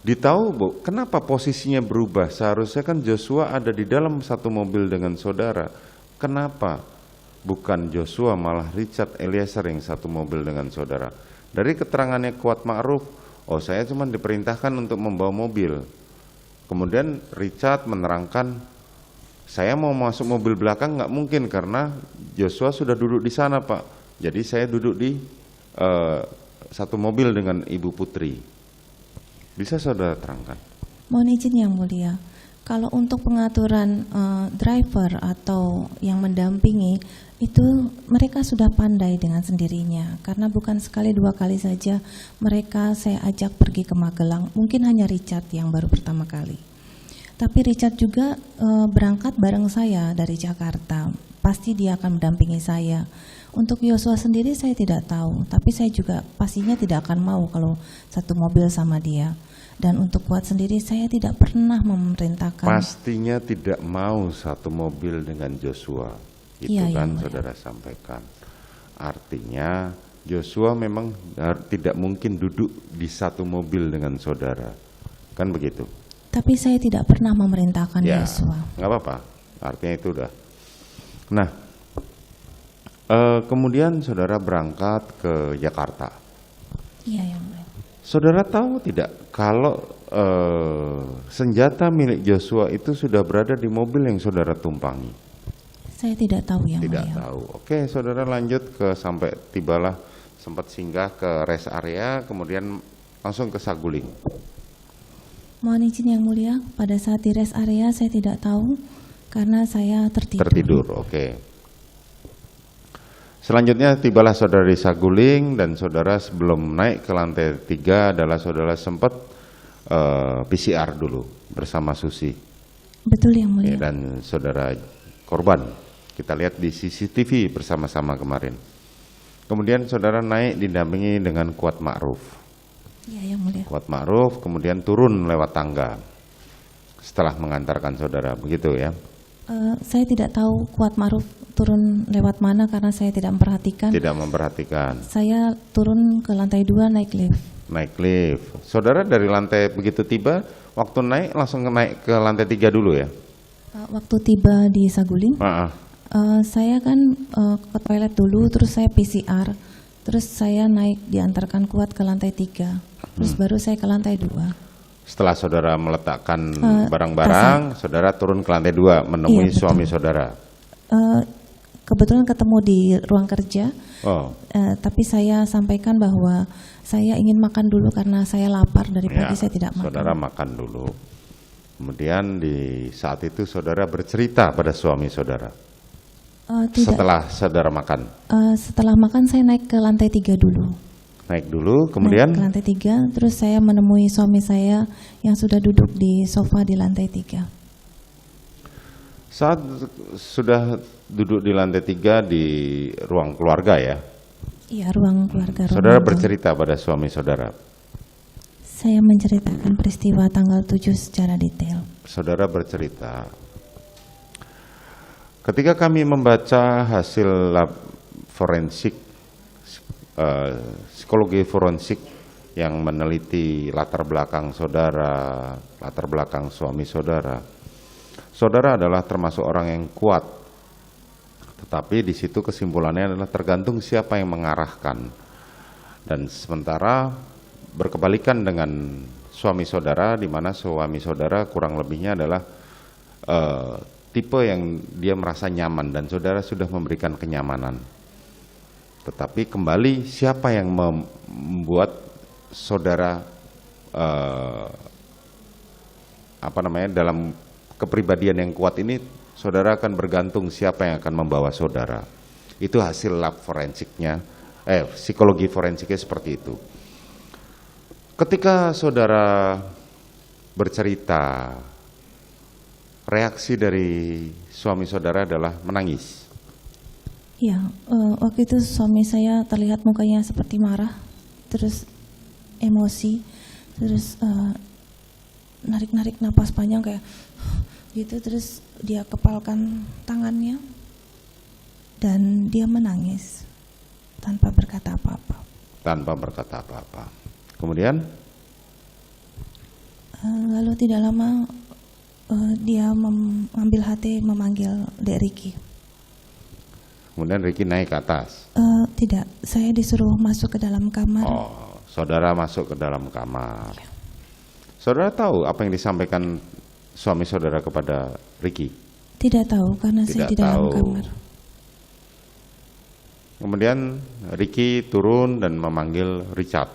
Speaker 1: ditahu Bu, kenapa posisinya berubah? Seharusnya kan Joshua ada di dalam satu mobil dengan saudara. Kenapa bukan Joshua malah Richard Eliezer yang satu mobil dengan saudara? Dari keterangannya Kuat Ma'ruf, oh saya cuma diperintahkan untuk membawa mobil. Kemudian Richard menerangkan, saya mau masuk mobil belakang nggak mungkin karena Joshua sudah duduk di sana Pak. Jadi saya duduk di satu mobil dengan Ibu Putri. Bisa saudara terangkan?
Speaker 4: Mohon izin yang mulia, kalau untuk pengaturan driver atau yang mendampingi, itu mereka sudah pandai dengan sendirinya. Karena bukan sekali dua kali saja mereka saya ajak pergi ke Magelang. Mungkin hanya Richard yang baru pertama kali. Tapi Richard juga berangkat bareng saya dari Jakarta. Pasti dia akan mendampingi saya. Untuk Yosua sendiri saya tidak tahu, tapi saya juga pastinya tidak akan mau kalau satu mobil sama dia. Dan untuk Kuat sendiri saya tidak pernah memerintahkan.
Speaker 1: Pastinya tidak mau satu mobil dengan Joshua. Itu
Speaker 4: Iya,
Speaker 1: kan
Speaker 4: yang mulia.
Speaker 1: saudara sampaikan. Artinya Joshua memang tidak mungkin duduk di satu mobil dengan saudara. Kan begitu?
Speaker 4: Tapi saya tidak pernah memerintahkan
Speaker 1: Ya,
Speaker 4: Yosua.
Speaker 1: nggak apa-apa. Artinya itu udah. Nah, kemudian saudara berangkat ke Jakarta.
Speaker 4: Iya yang mulia.
Speaker 1: Saudara tahu tidak kalau senjata milik Joshua itu sudah berada di mobil yang saudara tumpangi?
Speaker 4: Saya tidak tahu yang
Speaker 1: Tidak
Speaker 4: mulia.
Speaker 1: tahu. Oke, saudara lanjut ke sampai tibalah sempat singgah ke rest area, kemudian langsung ke Saguling.
Speaker 4: Mohon izin yang mulia, pada saat di rest area saya tidak tahu karena saya tertidur.
Speaker 1: Tertidur, oke. Selanjutnya tibalah saudara di Saguling dan saudara sebelum naik ke lantai 3 adalah saudara sempat PCR dulu bersama Susi.
Speaker 4: Betul yang mulia.
Speaker 1: Dan saudara korban. Kita lihat di CCTV bersama-sama kemarin. Kemudian saudara naik didampingi dengan Kuat Ma'ruf.
Speaker 4: Iya yang mulia.
Speaker 1: Kuat Ma'ruf kemudian turun lewat tangga setelah mengantarkan saudara, begitu ya?
Speaker 4: Saya tidak tahu Kuat Ma'ruf turun lewat mana karena saya tidak memperhatikan.
Speaker 1: Tidak memperhatikan.
Speaker 4: Saya turun ke lantai 2 naik lift.
Speaker 1: Naik lift. Saudara dari lantai begitu tiba, waktu naik langsung naik ke lantai 3 dulu ya?
Speaker 4: Waktu tiba di Saguling, saya kan ke toilet dulu, terus saya PCR, terus saya naik diantarkan Kuat ke lantai 3, terus baru saya ke lantai 2.
Speaker 1: Setelah saudara meletakkan barang-barang, saudara turun ke lantai 2 menemui
Speaker 4: Iya, betul.
Speaker 1: suami saudara.
Speaker 4: kebetulan ketemu di ruang kerja.
Speaker 1: Oh,
Speaker 4: Tapi saya sampaikan bahwa saya ingin makan dulu karena saya lapar dari
Speaker 1: ya,
Speaker 4: pagi saya tidak makan.
Speaker 1: saudara makan dulu. Kemudian di saat itu saudara bercerita pada suami saudara.
Speaker 4: Tidak.
Speaker 1: Setelah saudara makan,
Speaker 4: Setelah makan saya naik ke lantai 3 dulu.
Speaker 1: naik dulu, kemudian
Speaker 4: Naik ke lantai 3, terus saya menemui suami saya yang sudah duduk di sofa di lantai 3.
Speaker 1: saat sudah duduk di lantai 3 di ruang keluarga ya,
Speaker 4: Iya, ruang keluarga.
Speaker 1: saudara
Speaker 4: ruang
Speaker 1: bercerita pada suami saudara.
Speaker 4: Saya menceritakan peristiwa tanggal 7 secara detail.
Speaker 1: Saudara bercerita, ketika kami membaca hasil lab forensik, psikologi forensik yang meneliti latar belakang saudara, latar belakang suami saudara, saudara adalah termasuk orang yang kuat. Tetapi di situ kesimpulannya adalah tergantung siapa yang mengarahkan. Dan sementara berkebalikan dengan suami saudara, di mana suami saudara kurang lebihnya adalah tipe yang dia merasa nyaman dan saudara sudah memberikan kenyamanan. Tetapi kembali siapa yang membuat saudara dalam kepribadian yang kuat ini, saudara akan bergantung siapa yang akan membawa saudara. Itu hasil lab forensiknya, psikologi forensiknya seperti itu. Ketika saudara bercerita, reaksi dari suami saudara adalah menangis.
Speaker 4: Iya, waktu itu suami saya terlihat mukanya seperti marah, terus emosi, terus narik-narik napas panjang kayak gitu, terus dia kepalkan tangannya dan dia menangis tanpa berkata apa-apa.
Speaker 1: Tanpa berkata apa-apa. Kemudian
Speaker 4: Lalu tidak lama dia mengambil hati memanggil Dek Ricky.
Speaker 1: kemudian Ricky naik ke atas.
Speaker 4: Tidak, saya disuruh masuk ke dalam kamar.
Speaker 1: Oh, saudara masuk ke dalam kamar. Saudara tahu apa yang disampaikan suami saudara kepada Ricky?
Speaker 4: Tidak tahu karena saya
Speaker 1: Tidak
Speaker 4: di dalam
Speaker 1: tahu.
Speaker 4: kamar.
Speaker 1: Kemudian Ricky turun dan memanggil Richard.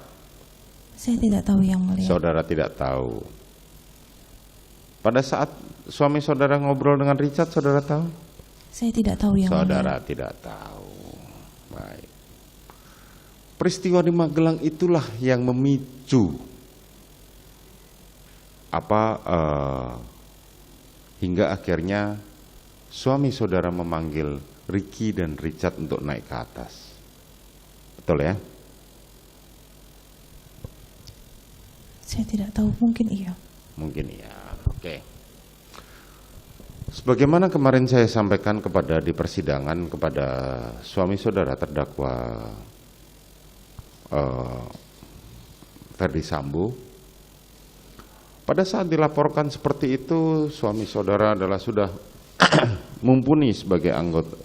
Speaker 4: Saya tidak tahu yang mulia.
Speaker 1: Saudara tidak tahu. Pada saat suami saudara ngobrol dengan Richard, saudara tahu?
Speaker 4: Saya tidak tahu yang
Speaker 1: Saudara
Speaker 4: mulia.
Speaker 1: tidak tahu. Baik. Peristiwa di Magelang itulah yang memicu hingga akhirnya suami saudara memanggil Ricky dan Richard untuk naik ke atas. Betul ya?
Speaker 4: Saya tidak tahu, mungkin iya.
Speaker 1: Mungkin iya. Oke. Sebagaimana kemarin saya sampaikan di persidangan kepada suami saudara terdakwa Ferdy Sambo, pada saat dilaporkan seperti itu, suami saudara adalah sudah mumpuni sebagai anggota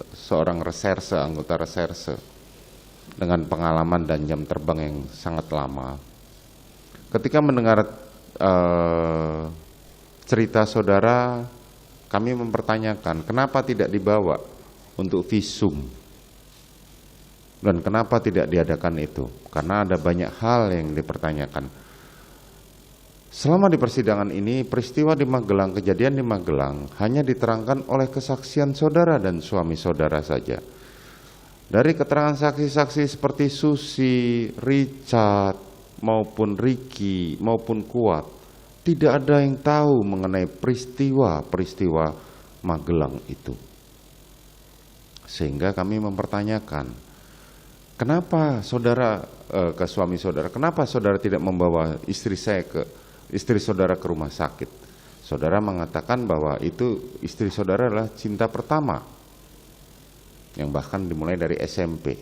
Speaker 1: reserse dengan pengalaman dan jam terbang yang sangat lama. Ketika mendengar cerita saudara, kami mempertanyakan kenapa tidak dibawa untuk visum dan kenapa tidak diadakan itu, karena ada banyak hal yang dipertanyakan. Selama di persidangan ini, peristiwa di Magelang, kejadian di Magelang hanya diterangkan oleh kesaksian saudara dan suami saudara saja. Dari keterangan saksi-saksi seperti Susi, Richard, maupun Ricky, maupun Kuat, tidak ada yang tahu mengenai peristiwa Magelang itu. Sehingga kami mempertanyakan, kenapa saudara ke suami saudara, kenapa saudara tidak membawa istri saudara ke rumah sakit? Saudara mengatakan bahwa itu istri saudara adalah cinta pertama, yang bahkan dimulai dari SMP.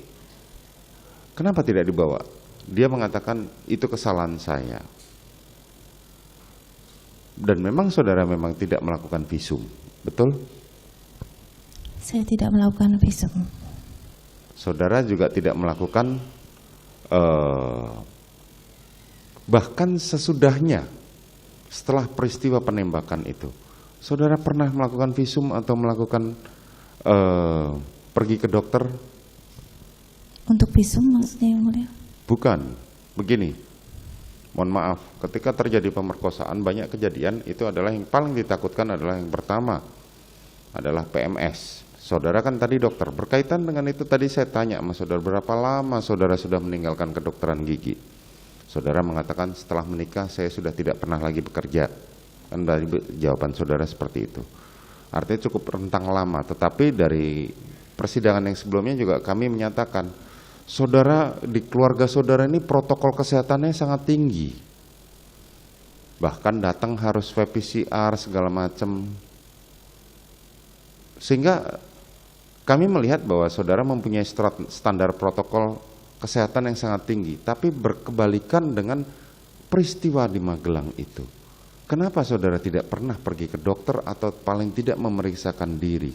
Speaker 1: Kenapa tidak dibawa? Dia mengatakan itu kesalahan saya. Dan memang saudara memang tidak melakukan visum, betul?
Speaker 4: Saya tidak melakukan visum.
Speaker 1: Saudara juga tidak melakukan, bahkan sesudahnya, setelah peristiwa penembakan itu, saudara pernah melakukan visum atau melakukan pergi ke dokter?
Speaker 4: Untuk visum maksudnya Yang Mulia?
Speaker 1: Bukan, begini, mohon maaf, ketika terjadi pemerkosaan banyak kejadian, itu adalah yang paling ditakutkan adalah yang pertama adalah PMS. Saudara kan tadi dokter, berkaitan dengan itu tadi saya tanya sama saudara, berapa lama saudara sudah meninggalkan kedokteran gigi? Saudara mengatakan setelah menikah saya sudah tidak pernah lagi bekerja. Kan dari jawaban saudara seperti itu. Artinya cukup rentang lama, tetapi dari persidangan yang sebelumnya juga kami menyatakan, saudara di keluarga saudara ini protokol kesehatannya sangat tinggi. Bahkan datang harus swab PCR segala macam. Sehingga kami melihat bahwa saudara mempunyai standar protokol kesehatan yang sangat tinggi, tapi berkebalikan dengan peristiwa di Magelang itu. Kenapa saudara tidak pernah pergi ke dokter atau paling tidak memeriksakan diri?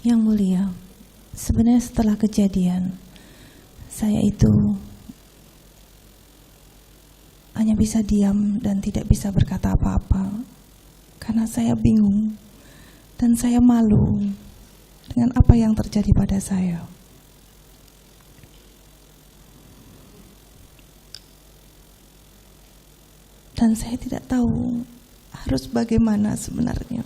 Speaker 4: Yang Mulia, sebenarnya setelah kejadian, saya itu hanya bisa diam dan tidak bisa berkata apa-apa. Karena saya bingung dan saya malu dengan apa yang terjadi pada saya. Dan saya tidak tahu harus bagaimana sebenarnya.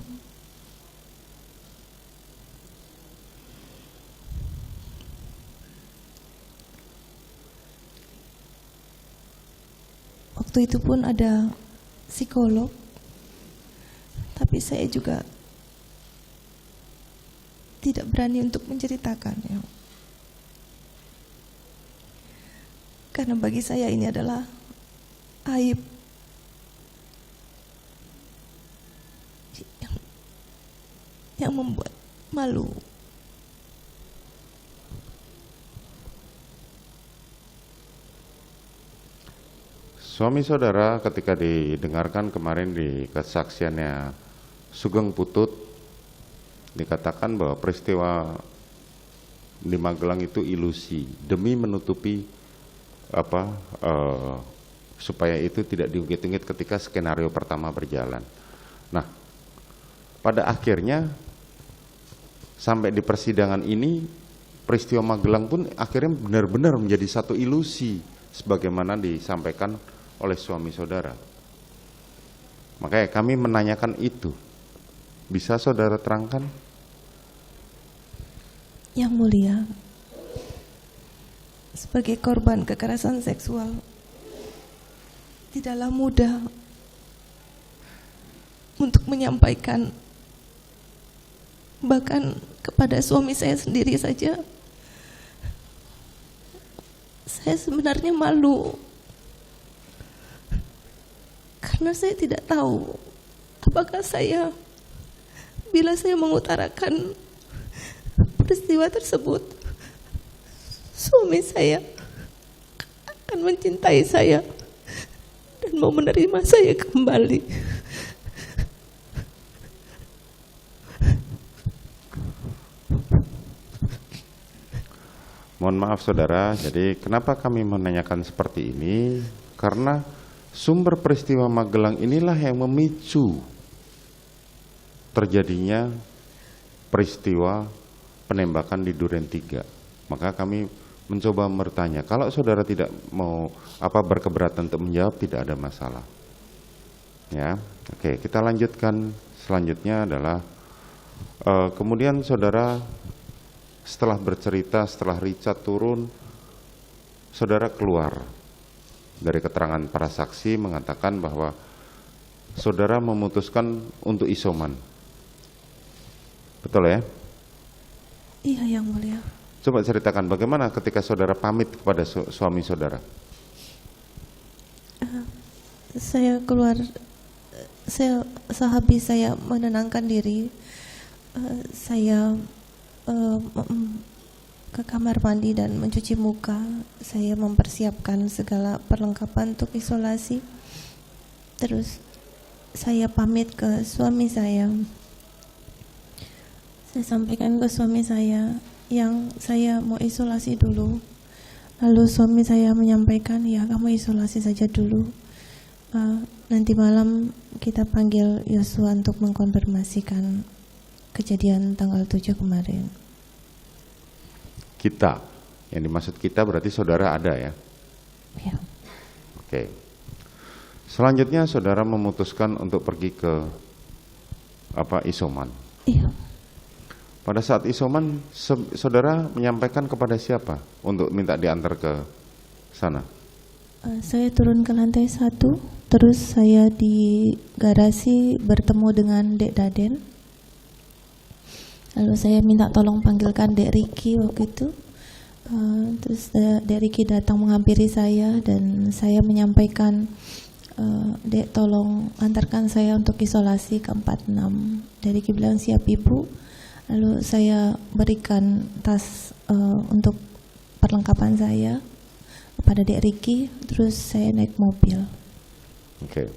Speaker 4: Waktu itu pun ada psikolog, tapi saya juga tidak berani untuk menceritakannya. Karena bagi saya ini adalah aib yang membuat malu.
Speaker 1: Suami saudara ketika didengarkan kemarin di kesaksiannya Sugeng Putut, dikatakan bahwa peristiwa di Magelang itu ilusi demi menutupi supaya itu tidak diungkit-ungkit ketika skenario pertama berjalan. Nah, pada akhirnya sampai di persidangan ini peristiwa Magelang pun akhirnya benar-benar menjadi satu ilusi sebagaimana disampaikan oleh suami saudara. Makanya kami menanyakan itu. Bisa saudara terangkan?
Speaker 4: Yang Mulia, sebagai korban kekerasan seksual, tidaklah mudah untuk menyampaikan, bahkan kepada suami saya sendiri saja. Saya sebenarnya malu karena saya tidak tahu apakah saya, bila saya mengutarakan peristiwa tersebut, suami saya akan mencintai saya dan mau menerima saya kembali.
Speaker 1: Mohon maaf saudara, jadi kenapa kami menanyakan seperti ini? Karena sumber peristiwa Magelang inilah yang memicu terjadinya peristiwa penembakan di Duren 3. Maka kami mencoba bertanya, kalau saudara tidak mau berkeberatan untuk menjawab, tidak ada masalah. Ya, oke, kita lanjutkan. Selanjutnya adalah kemudian saudara setelah bercerita, setelah Richard turun, saudara keluar dari keterangan para saksi mengatakan bahwa saudara memutuskan untuk isoman. Betul ya?
Speaker 4: Iya, Yang Mulia.
Speaker 1: Coba ceritakan bagaimana ketika saudara pamit kepada suami saudara.
Speaker 4: Saya keluar, sehabis saya menenangkan diri, saya ke kamar mandi dan mencuci muka. Saya mempersiapkan segala perlengkapan untuk isolasi. Terus saya pamit ke suami saya. Saya sampaikan ke suami saya yang saya mau isolasi dulu. Lalu suami saya menyampaikan, ya kamu isolasi saja dulu. Nanti malam kita panggil Yosua untuk mengkonfirmasikan kejadian tanggal 7 kemarin.
Speaker 1: Kita, yang dimaksud kita berarti saudara ada ya?
Speaker 4: Ya.
Speaker 1: Oke. Selanjutnya saudara memutuskan untuk pergi ke isoman.
Speaker 4: Iya.
Speaker 1: Pada saat isoman, saudara menyampaikan kepada siapa untuk minta diantar ke sana?
Speaker 4: Saya turun ke lantai 1, terus saya di garasi bertemu dengan Dek Daden. Lalu saya minta tolong panggilkan Dek Riki waktu itu. Terus Dek Riki datang menghampiri saya dan saya menyampaikan, Dek tolong antarkan saya untuk isolasi ke 46. Dek Riki bilang siap Ibu. Lalu saya berikan tas untuk perlengkapan saya kepada Dek Riki, terus saya naik mobil.
Speaker 1: Oke.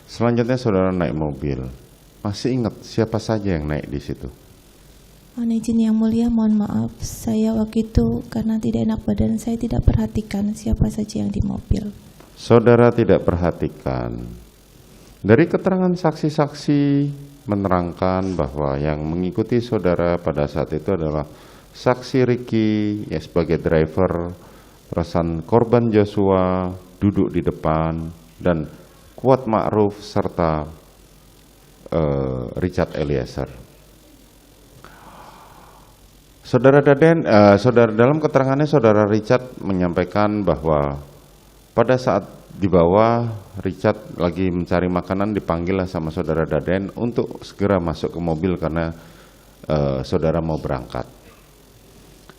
Speaker 1: Selanjutnya saudara naik mobil. Masih ingat siapa saja yang naik di situ?
Speaker 4: Mohon izin yang mulia, mohon maaf, saya waktu itu karena tidak enak badan, saya tidak perhatikan siapa saja yang di mobil.
Speaker 1: Saudara tidak perhatikan. Dari keterangan saksi-saksi menerangkan bahwa yang mengikuti saudara pada saat itu adalah saksi Riki ya sebagai driver, perasaan korban Joshua duduk di depan, dan Kuat Ma'ruf serta Richard Eliezer. Saudara Daden, dalam keterangannya saudara Richard menyampaikan bahwa pada saat di bawah Richard lagi mencari makanan, dipanggillah sama saudara Daden untuk segera masuk ke mobil karena saudara mau berangkat.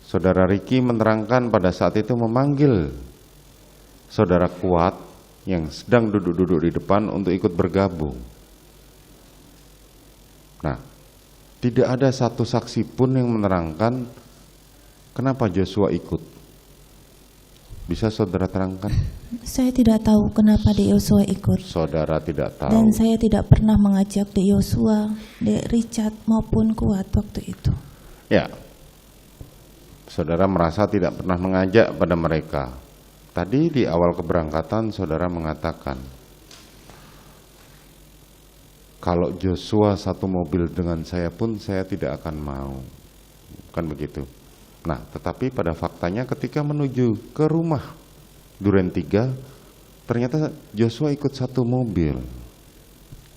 Speaker 1: Saudara Riki menerangkan pada saat itu memanggil saudara Kuat yang sedang duduk-duduk di depan untuk ikut bergabung. Nah, tidak ada satu saksi pun yang menerangkan kenapa Joshua ikut. Bisa saudara terangkan?
Speaker 4: Saya tidak tahu kenapa Dek Yosua ikut.
Speaker 1: Saudara tidak tahu.
Speaker 4: Dan saya tidak pernah mengajak Dek Yosua, Dek Richard maupun Kuat waktu itu.
Speaker 1: Ya, saudara merasa tidak pernah mengajak pada mereka. Tadi di awal keberangkatan saudara mengatakan, kalau Joshua satu mobil dengan saya pun saya tidak akan mau. Kan begitu. Nah, tetapi pada faktanya ketika menuju ke rumah Duren 3, ternyata Joshua ikut satu mobil.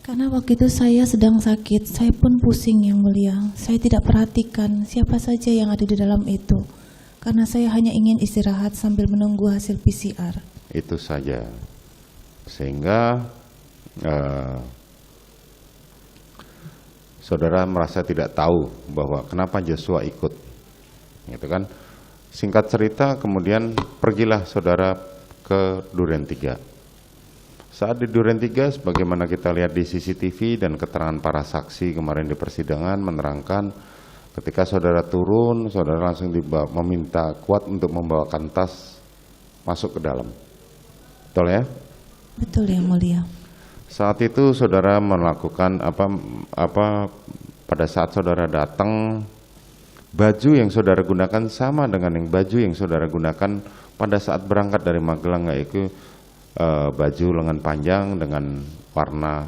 Speaker 4: Karena waktu itu saya sedang sakit, saya pun pusing yang mulia. Saya tidak perhatikan siapa saja yang ada di dalam itu. Karena saya hanya ingin istirahat sambil menunggu hasil PCR.
Speaker 1: Itu saja. Sehingga saudara merasa tidak tahu bahwa kenapa Joshua ikut. Gitu kan. Singkat cerita, kemudian pergilah saudara ke Duren 3. Saat di Duren 3, sebagaimana kita lihat di CCTV dan keterangan para saksi kemarin di persidangan menerangkan, ketika saudara turun, saudara langsung meminta Kuat untuk membawakan tas masuk ke dalam. Betul ya?
Speaker 4: Betul yang mulia.
Speaker 1: Saat itu saudara melakukan pada saat saudara datang, baju yang saudara gunakan sama dengan baju yang saudara gunakan pada saat berangkat dari Magelang, yaitu baju lengan panjang dengan warna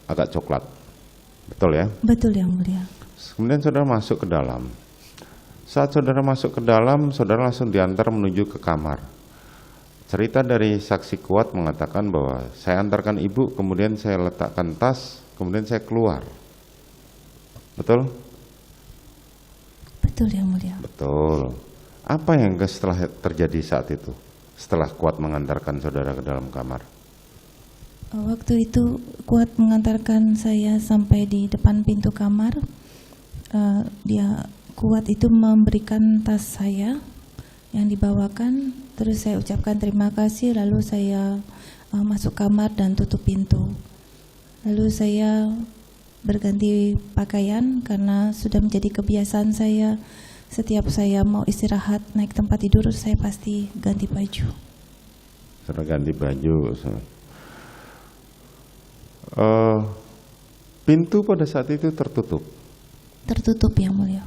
Speaker 1: agak coklat. Betul ya?
Speaker 4: Betul yang mulia.
Speaker 1: Kemudian saudara masuk ke dalam. Saat saudara masuk ke dalam, saudara langsung diantar menuju ke kamar. Cerita dari saksi Kuat mengatakan bahwa saya antarkan ibu, kemudian saya letakkan tas, kemudian saya keluar. Betul?
Speaker 4: Betul yang mulia.
Speaker 1: Betul. Apa yang setelah terjadi saat itu? Setelah Kuat mengantarkan saudara ke dalam kamar.
Speaker 4: Waktu itu Kuat mengantarkan saya sampai di depan pintu kamar. Kuat itu memberikan tas saya yang dibawakan, terus saya ucapkan terima kasih, lalu saya masuk kamar dan tutup pintu. Lalu saya berganti pakaian karena sudah menjadi kebiasaan saya, setiap saya mau istirahat naik tempat tidur saya pasti ganti baju.
Speaker 1: Saudara ganti baju. Pintu pada saat itu tertutup.
Speaker 4: Tertutup yang mulia.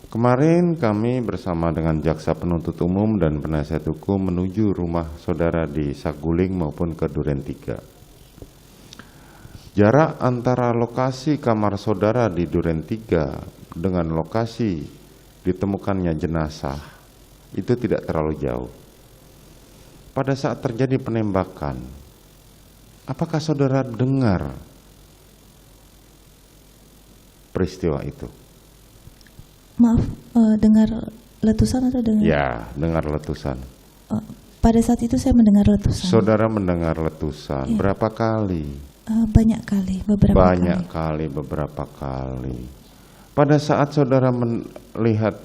Speaker 1: Kemarin kami bersama dengan jaksa penuntut umum dan penasihat hukum menuju rumah saudara di Saguling maupun ke Duren 3. Jarak antara lokasi kamar saudara di Duren 3 dengan lokasi ditemukannya jenazah itu tidak terlalu jauh. Pada saat terjadi penembakan, apakah saudara dengar peristiwa itu?
Speaker 4: Maaf, dengar letusan atau dengar?
Speaker 1: Ya, dengar letusan.
Speaker 4: Pada saat itu saya mendengar letusan.
Speaker 1: Saudara mendengar letusan
Speaker 4: Ya.
Speaker 1: berapa kali?
Speaker 4: Banyak kali,
Speaker 1: Banyak kali, beberapa kali. Pada saat saudara melihat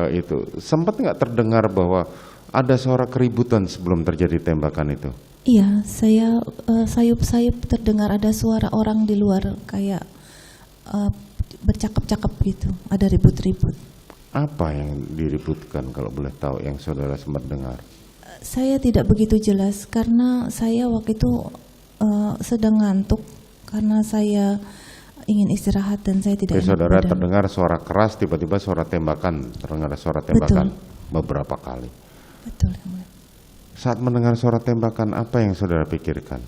Speaker 1: itu, sempat nggak terdengar bahwa ada suara keributan sebelum terjadi tembakan itu?
Speaker 4: Iya, saya sayup-sayup terdengar ada suara orang di luar kayak bercakap-cakap gitu, ada ribut-ribut.
Speaker 1: Apa yang diributkan kalau boleh tahu yang saudara sempat dengar?
Speaker 4: Saya tidak begitu jelas karena saya waktu itu sedang ngantuk karena saya ingin istirahat dan saya tidak
Speaker 1: Jadi
Speaker 4: enak
Speaker 1: saudara
Speaker 4: badan.
Speaker 1: terdengar suara keras, tiba-tiba suara tembakan, terdengar suara tembakan beberapa kali.
Speaker 4: Betul, Yang Mulia.
Speaker 1: Saat mendengar suara tembakan, apa yang saudara pikirkan?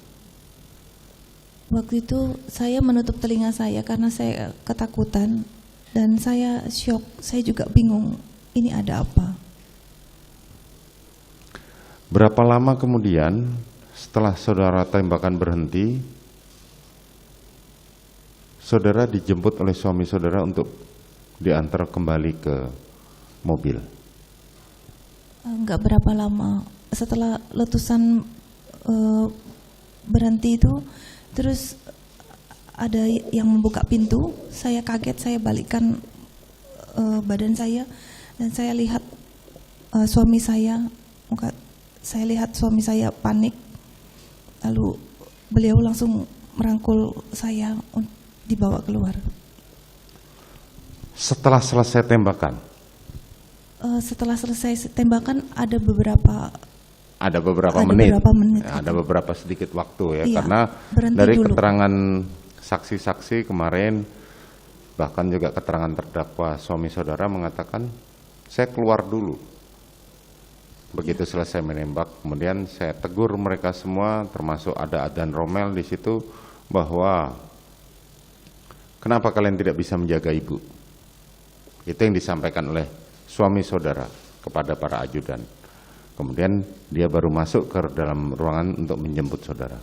Speaker 4: Waktu itu saya menutup telinga saya karena saya ketakutan dan saya syok. Saya juga bingung, ini ada apa?
Speaker 1: Berapa lama kemudian setelah saudara tembakan berhenti, saudara dijemput oleh suami saudara untuk diantar kembali ke mobil?
Speaker 4: Enggak berapa lama setelah letusan berhenti itu, terus ada yang membuka pintu. Saya kaget, saya balikkan badan saya dan saya lihat suami saya, saya lihat suami saya panik. Lalu beliau langsung merangkul saya untuk dibawa keluar.
Speaker 1: Setelah selesai tembakan?
Speaker 4: Setelah selesai tembakan ada beberapa
Speaker 1: menit.
Speaker 4: Gitu.
Speaker 1: Ada beberapa sedikit waktu ya,
Speaker 4: Iya,
Speaker 1: karena
Speaker 4: berhenti
Speaker 1: dari
Speaker 4: dulu.
Speaker 1: keterangan saksi-saksi kemarin, bahkan juga keterangan terdakwa suami saudara mengatakan, saya keluar dulu. Begitu selesai menembak, kemudian saya tegur mereka semua, termasuk ada Adan Romel di situ, bahwa kenapa kalian tidak bisa menjaga ibu? Itu yang disampaikan oleh suami saudara kepada para ajudan. Kemudian dia baru masuk ke dalam ruangan untuk menjemput saudara.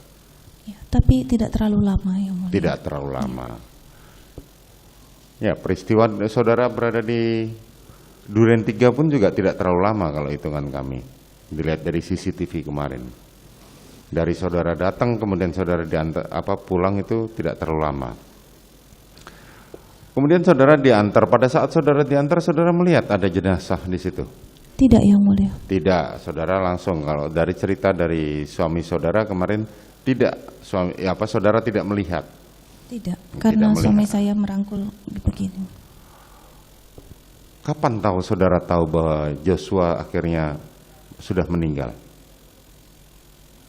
Speaker 4: Ya, tapi tidak terlalu lama, Yang Mulia.
Speaker 1: Tidak terlalu lama. Ya, peristiwa saudara berada di Duren 3 pun juga tidak terlalu lama kalau hitungan kami. Dilihat dari CCTV kemarin. Dari saudara datang kemudian saudara diantar pulang itu tidak terlalu lama. Kemudian saudara diantar. Pada saat saudara diantar, saudara melihat ada jenazah di situ?
Speaker 4: Tidak, Yang Mulia.
Speaker 1: Tidak, saudara langsung. Kalau dari cerita dari suami saudara kemarin, tidak, saudara tidak melihat.
Speaker 4: Tidak, karena
Speaker 1: melihat.
Speaker 4: suami saya merangkul begini.
Speaker 1: Kapan saudara tahu bahwa Joshua akhirnya sudah meninggal?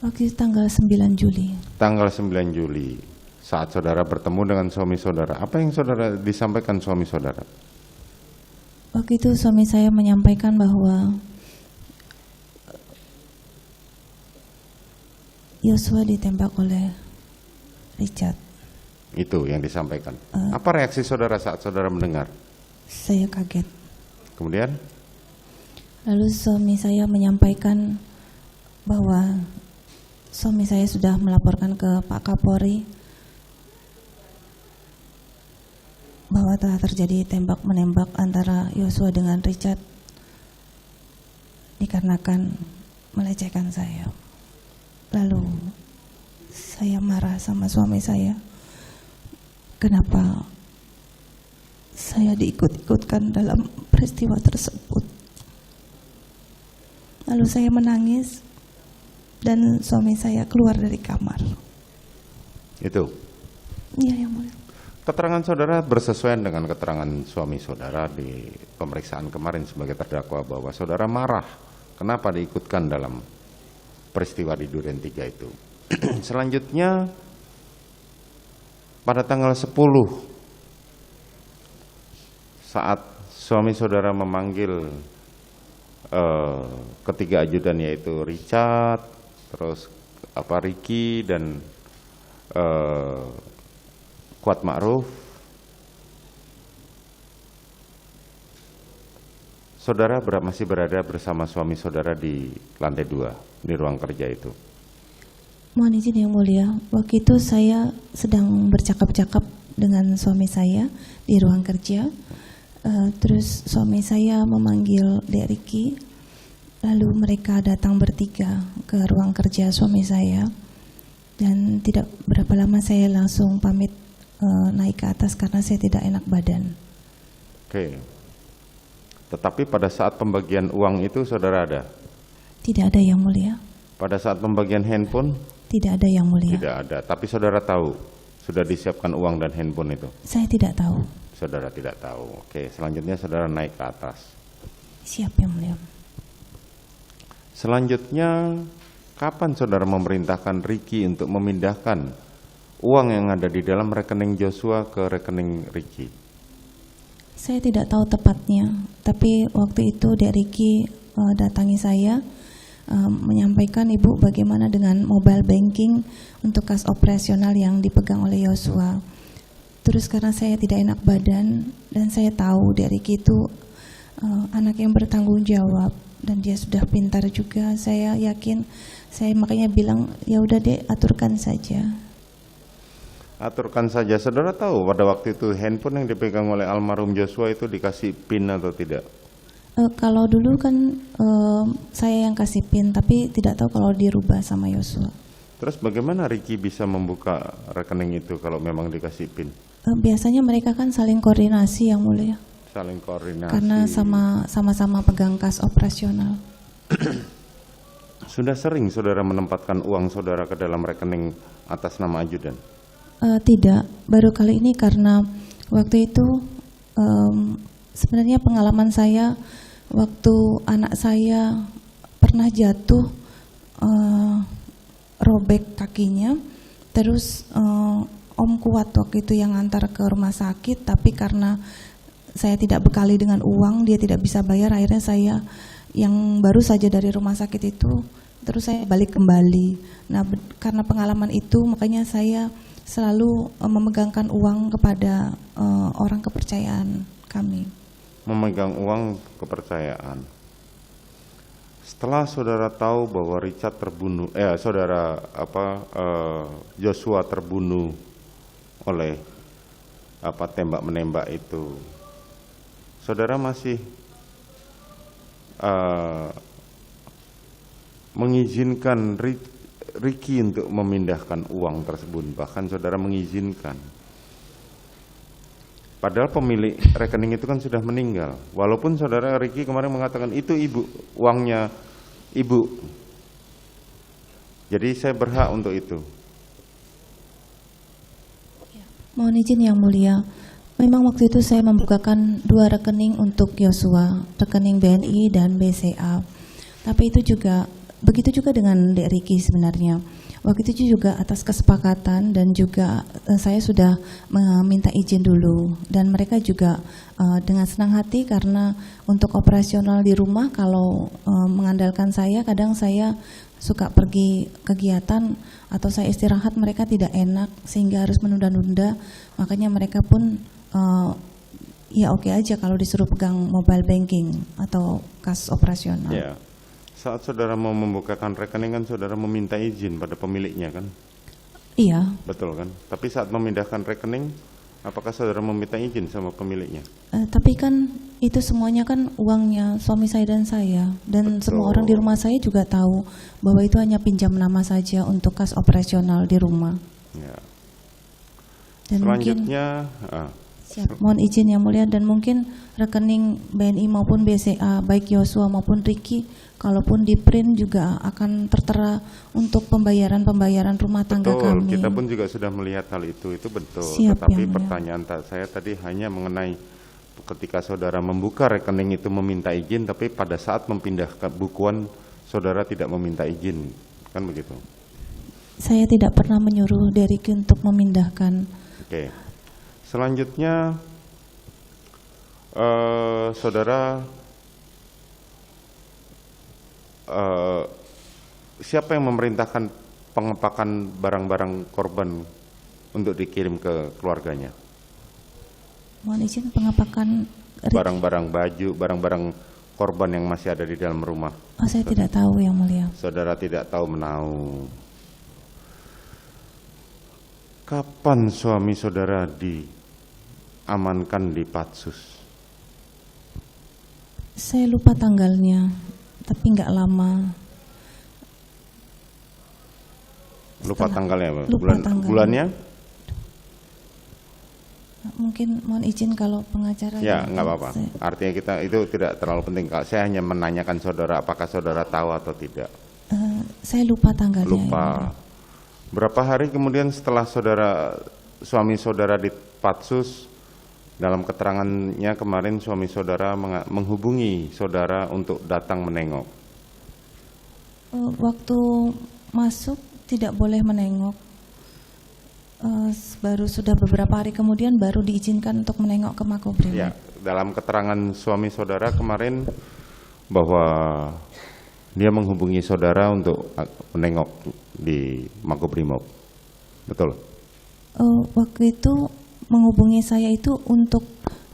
Speaker 4: Waktu itu tanggal 9 Juli.
Speaker 1: Tanggal 9 Juli, saat saudara bertemu dengan suami saudara, apa yang saudara disampaikan suami saudara?
Speaker 4: Waktu itu suami saya menyampaikan bahwa Joshua ditembak oleh Richard.
Speaker 1: Itu yang disampaikan. Apa reaksi saudara saat saudara mendengar?
Speaker 4: Saya kaget.
Speaker 1: Kemudian?
Speaker 4: Lalu suami saya menyampaikan bahwa suami saya sudah melaporkan ke Pak Kapolri bahwa telah terjadi tembak-menembak antara Joshua dengan Richard dikarenakan melecehkan saya. Lalu saya marah sama suami saya. Kenapa saya diikut-ikutkan dalam peristiwa tersebut? Lalu saya menangis dan suami saya keluar dari kamar.
Speaker 1: Itu.
Speaker 4: Iya, Yang Mulia.
Speaker 1: Keterangan saudara bersesuaian dengan keterangan suami saudara di pemeriksaan kemarin sebagai terdakwa bahwa saudara marah kenapa diikutkan dalam peristiwa di Duren 3 itu. Selanjutnya pada tanggal 10 saat suami saudara memanggil ketiga ajudan yaitu Richard, terus Ricky dan Kuat Ma'ruf, saudara masih berada bersama suami saudara di lantai 2 di ruang kerja itu.
Speaker 4: Mohon izin yang mulia, waktu itu saya sedang bercakap-cakap dengan suami saya di ruang kerja. Terus suami saya memanggil Dek Ricky, lalu mereka datang bertiga ke ruang kerja suami saya. Dan tidak berapa lama saya langsung pamit naik ke atas karena saya tidak enak badan.
Speaker 1: Oke. Tetapi pada saat pembagian uang itu saudara ada?
Speaker 4: Tidak ada yang mulia.
Speaker 1: Pada saat pembagian handphone?
Speaker 4: Tidak ada yang mulia.
Speaker 1: Tidak ada, tapi saudara tahu sudah disiapkan uang dan handphone itu?
Speaker 4: Saya tidak tahu.
Speaker 1: Saudara tidak tahu. Oke, selanjutnya saudara naik ke atas.
Speaker 4: Siap yang mulia.
Speaker 1: Selanjutnya, kapan saudara memerintahkan Ricky untuk memindahkan uang yang ada di dalam rekening Joshua ke rekening Ricky?
Speaker 4: Saya tidak tahu tepatnya, tapi waktu itu Dek Ricky datangi saya, menyampaikan, Ibu bagaimana dengan mobile banking untuk kas operasional yang dipegang oleh Joshua. Terus karena saya tidak enak badan dan saya tahu Dek Ricky itu anak yang bertanggung jawab dan dia sudah pintar juga, saya yakin, saya makanya bilang ya udah Dek, aturkan saja.
Speaker 1: Aturkan saja. Saudara tahu pada waktu itu handphone yang dipegang oleh almarhum Joshua itu dikasih PIN atau tidak?
Speaker 4: Kalau dulu kan saya yang kasih PIN, tapi tidak tahu kalau dirubah sama Joshua.
Speaker 1: Terus bagaimana Ricky bisa membuka rekening itu kalau memang dikasih PIN?
Speaker 4: Biasanya mereka kan saling koordinasi yang mulia.
Speaker 1: Saling koordinasi.
Speaker 4: Karena sama-sama pegang kas operasional.
Speaker 1: Sudah sering saudara menempatkan uang saudara ke dalam rekening atas nama ajudan?
Speaker 4: Tidak, baru kali ini karena waktu itu sebenarnya pengalaman saya waktu anak saya pernah jatuh, robek kakinya, terus Om Kuat waktu itu yang antar ke rumah sakit, tapi karena saya tidak bekali dengan uang, dia tidak bisa bayar, akhirnya saya yang baru saja dari rumah sakit itu, terus saya balik kembali. Nah, karena pengalaman itu makanya saya selalu memegangkan uang kepada orang kepercayaan kami. Memegang
Speaker 1: uang kepercayaan. Setelah saudara tahu bahwa Richard terbunuh, Joshua terbunuh oleh tembak menembak itu, saudara masih mengizinkan Ricky untuk memindahkan uang tersebut, bahkan saudara mengizinkan. Padahal pemilik rekening itu kan sudah meninggal. Walaupun saudara Ricky kemarin mengatakan itu ibu, uangnya ibu. Jadi saya berhak untuk itu.
Speaker 4: Mohon izin yang mulia. Memang waktu itu saya membukakan 2 rekening untuk Joshua, rekening BNI dan BCA. Tapi itu juga begitu juga dengan Dek Ricky sebenarnya. Waktu itu juga atas kesepakatan dan juga saya sudah meminta izin dulu. Dan mereka juga dengan senang hati karena untuk operasional di rumah kalau mengandalkan saya, kadang saya suka pergi kegiatan atau saya istirahat, mereka tidak enak sehingga harus menunda-nunda. Makanya mereka pun ya oke aja kalau disuruh pegang mobile banking atau kas operasional.
Speaker 1: Yeah. Saat saudara mau membukakan rekening kan saudara meminta izin pada pemiliknya kan?
Speaker 4: Iya.
Speaker 1: Betul kan? Tapi saat memindahkan rekening, apakah saudara meminta izin sama pemiliknya?
Speaker 4: Tapi kan itu semuanya kan uangnya suami saya dan saya. Dan
Speaker 1: betul.
Speaker 4: Semua orang di rumah saya juga tahu bahwa itu hanya pinjam nama saja untuk kas operasional di rumah.
Speaker 1: Ya.
Speaker 4: Dan
Speaker 1: selanjutnya,
Speaker 4: siap, mohon izin yang mulia, dan mungkin rekening BNI maupun BCA, baik Joshua maupun Ricky, kalaupun di print juga akan tertera untuk pembayaran rumah tangga
Speaker 1: betul,
Speaker 4: kami.
Speaker 1: Kita pun juga sudah melihat hal itu betul.
Speaker 4: Siap,
Speaker 1: tetapi pertanyaan saya tadi hanya mengenai ketika saudara membuka rekening itu meminta izin, tapi pada saat memindahkan bukuan saudara tidak meminta izin, kan begitu?
Speaker 4: Saya tidak pernah menyuruh Ricky untuk memindahkan.
Speaker 1: Oke. Selanjutnya, saudara, siapa yang memerintahkan pengepakan barang-barang korban untuk dikirim ke keluarganya?
Speaker 2: Mohon izin pengapakan
Speaker 1: Barang-barang baju, barang-barang korban yang masih ada di dalam rumah.
Speaker 2: Oh, saya tidak tahu Yang Mulia.
Speaker 1: Saudara tidak tahu menahu. Kapan suami saudara diamankan di Patsus?
Speaker 2: Saya lupa tanggalnya, tapi nggak lama.
Speaker 1: Lupa tanggalnya,
Speaker 2: lupa tanggalnya.
Speaker 1: bulannya?
Speaker 2: Mungkin mohon izin kalau pengacara.
Speaker 1: Ya, nggak apa-apa. Artinya kita itu tidak terlalu penting. Saya hanya menanyakan saudara, apakah saudara tahu atau tidak?
Speaker 2: Saya lupa tanggalnya.
Speaker 1: Lupa. Berapa hari kemudian setelah suami saudara di Patsus, dalam keterangannya kemarin suami saudara menghubungi saudara untuk datang menengok?
Speaker 2: Waktu masuk tidak boleh menengok. Baru sudah beberapa hari kemudian baru diizinkan untuk menengok ke Makobrimob.
Speaker 1: Ya, dalam keterangan suami saudara kemarin bahwa dia menghubungi saudara untuk menengok di Makobrimob, betul?
Speaker 2: Waktu itu menghubungi saya itu untuk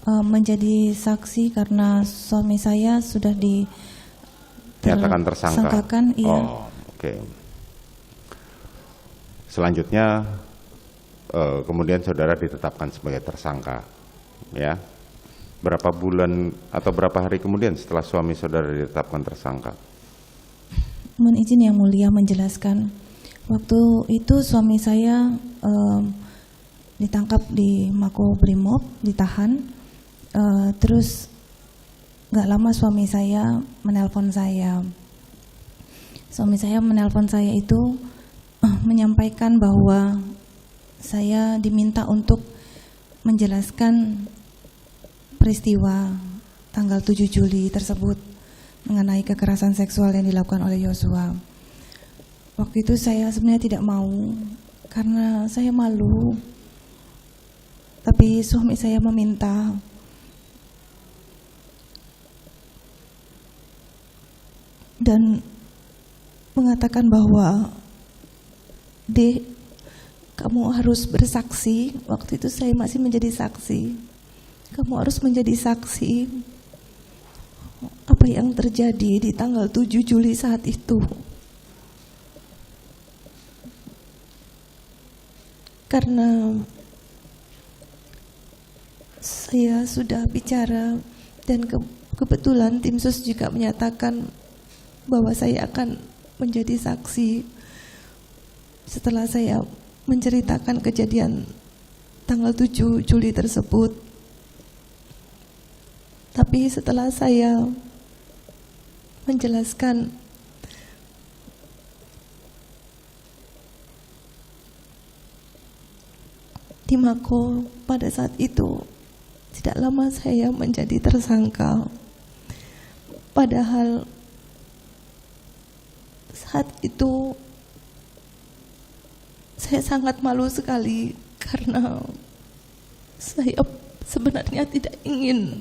Speaker 2: menjadi saksi karena suami saya sudah
Speaker 1: dinyatakan tersangka.
Speaker 2: Iya.
Speaker 1: Oh, oke. Selanjutnya kemudian saudara ditetapkan sebagai tersangka, ya. Berapa bulan atau berapa hari kemudian setelah suami saudara ditetapkan tersangka?
Speaker 2: Mohon izin Yang Mulia menjelaskan. Waktu itu suami saya ditangkap di Makobrimob, ditahan. Terus nggak lama suami saya menelpon saya. Suami saya menelpon saya itu menyampaikan bahwa saya diminta untuk menjelaskan peristiwa tanggal 7 Juli tersebut mengenai kekerasan seksual yang dilakukan oleh Yosua. Waktu itu saya sebenarnya tidak mau karena saya malu. Tapi suami saya meminta. Dan mengatakan bahwa Dek, kamu harus bersaksi. Waktu itu saya masih menjadi saksi. Kamu harus menjadi saksi apa yang terjadi di tanggal 7 Juli saat itu. Karena saya sudah bicara dan kebetulan tim sus juga menyatakan bahwa saya akan menjadi saksi setelah saya menceritakan kejadian tanggal 7 Juli tersebut. Tapi setelah saya menjelaskan di Mako pada saat itu, tidak lama saya menjadi tersangka. Padahal saat itu saya sangat malu sekali karena saya sebenarnya tidak ingin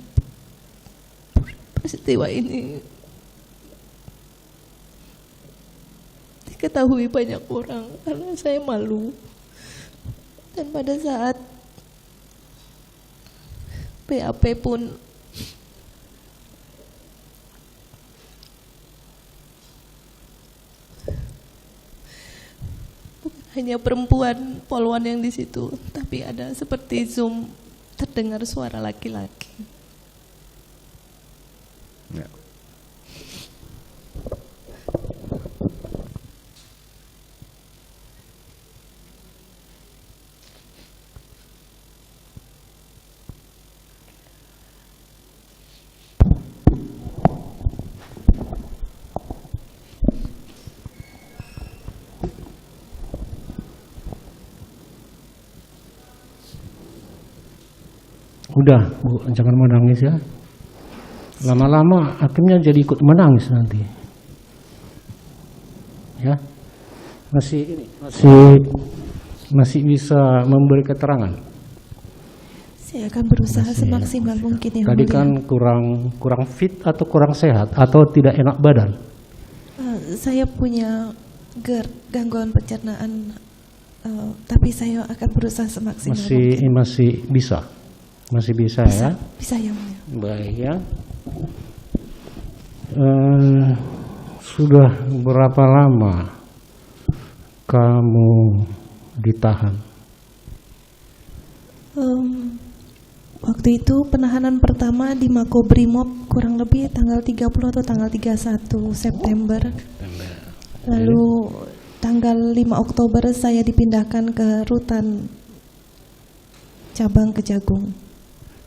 Speaker 2: peristiwa ini diketahui banyak orang karena saya malu. Dan pada saat BAP pun hanya perempuan poluan yang di situ, tapi ada seperti Zoom terdengar suara laki-laki.
Speaker 1: Ya.
Speaker 5: Udah, Bu, jangan menangis ya. Lama-lama hakimnya jadi ikut menangis nanti. Ya. Masih bisa memberi keterangan.
Speaker 2: Saya akan berusaha semaksimal mungkin yang
Speaker 5: Tadi
Speaker 2: mulia.
Speaker 5: kan kurang fit atau kurang sehat atau tidak enak badan.
Speaker 2: Saya punya GERD, gangguan pencernaan
Speaker 4: Tapi saya akan berusaha semaksimal mungkin.
Speaker 5: Masih bisa ya.
Speaker 4: Bisa yang mulia.
Speaker 5: Baik ya. Sudah berapa lama kamu ditahan?
Speaker 4: Waktu itu penahanan pertama di Makobrimob kurang lebih tanggal 30 atau tanggal 31 September. Lalu tanggal 5 Oktober saya dipindahkan ke rutan cabang Kejagung.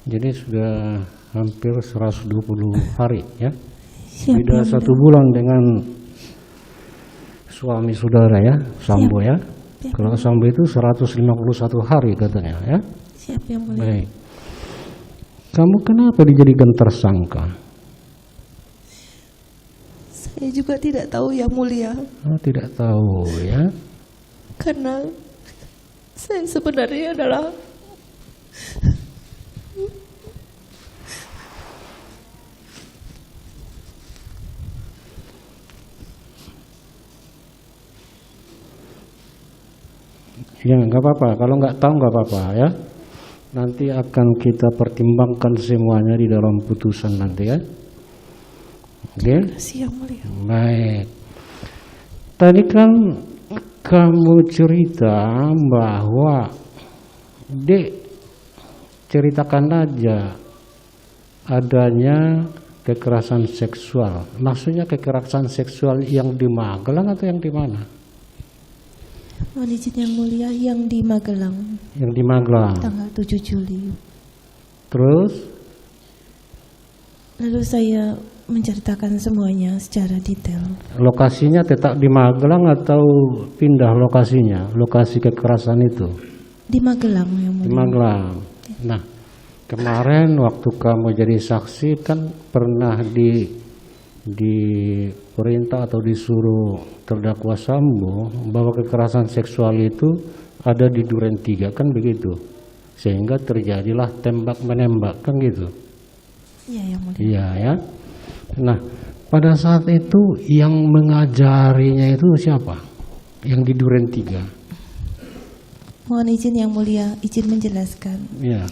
Speaker 5: Jadi sudah hampir 120 hari ya.
Speaker 4: Siap,
Speaker 5: Beda
Speaker 4: yang
Speaker 5: 1
Speaker 4: mulia.
Speaker 5: bulan dengan suami saudara ya, Sambo ya.
Speaker 4: Siap.
Speaker 5: Kalau Sambo itu 151 hari katanya ya.
Speaker 4: Siap yang mulia.
Speaker 5: Baik. Kamu kenapa dijadikan tersangka?
Speaker 4: Saya juga tidak tahu yang mulia.
Speaker 5: Oh, tidak tahu ya.
Speaker 4: Karena saya sebenarnya adalah
Speaker 5: ya nggak apa-apa, kalau nggak tahu nggak apa-apa ya. Nanti akan kita pertimbangkan semuanya di dalam putusan nanti ya. Oke?
Speaker 4: siap mulia.
Speaker 5: Baik. Tadi kan kamu cerita bahwa Dek, ceritakan aja adanya kekerasan seksual. Maksudnya kekerasan seksual yang di Magelang atau yang di mana?
Speaker 4: Mohon izin yang mulia, yang di Magelang
Speaker 5: Yang di Magelang.
Speaker 4: tanggal 7 Juli.
Speaker 5: Terus
Speaker 4: Lalu saya menceritakan semuanya secara detail.
Speaker 5: lokasinya tetap di Magelang atau pindah lokasinya? Lokasi kekerasan itu
Speaker 4: Di Magelang yang
Speaker 5: di
Speaker 4: mulia.
Speaker 5: Magelang. Nah, kemarin waktu kamu jadi saksi kan pernah diperintah atau disuruh terdakwa Sambo bahwa kekerasan seksual itu ada di Duren 3 kan begitu, sehingga terjadilah tembak menembak kan gitu.
Speaker 4: Iya yang mulia.
Speaker 5: Iya ya. Nah, pada saat itu yang mengajarinya itu siapa? Yang di Duren 3.
Speaker 4: Mohon izin yang mulia, izin menjelaskan.
Speaker 5: Iya.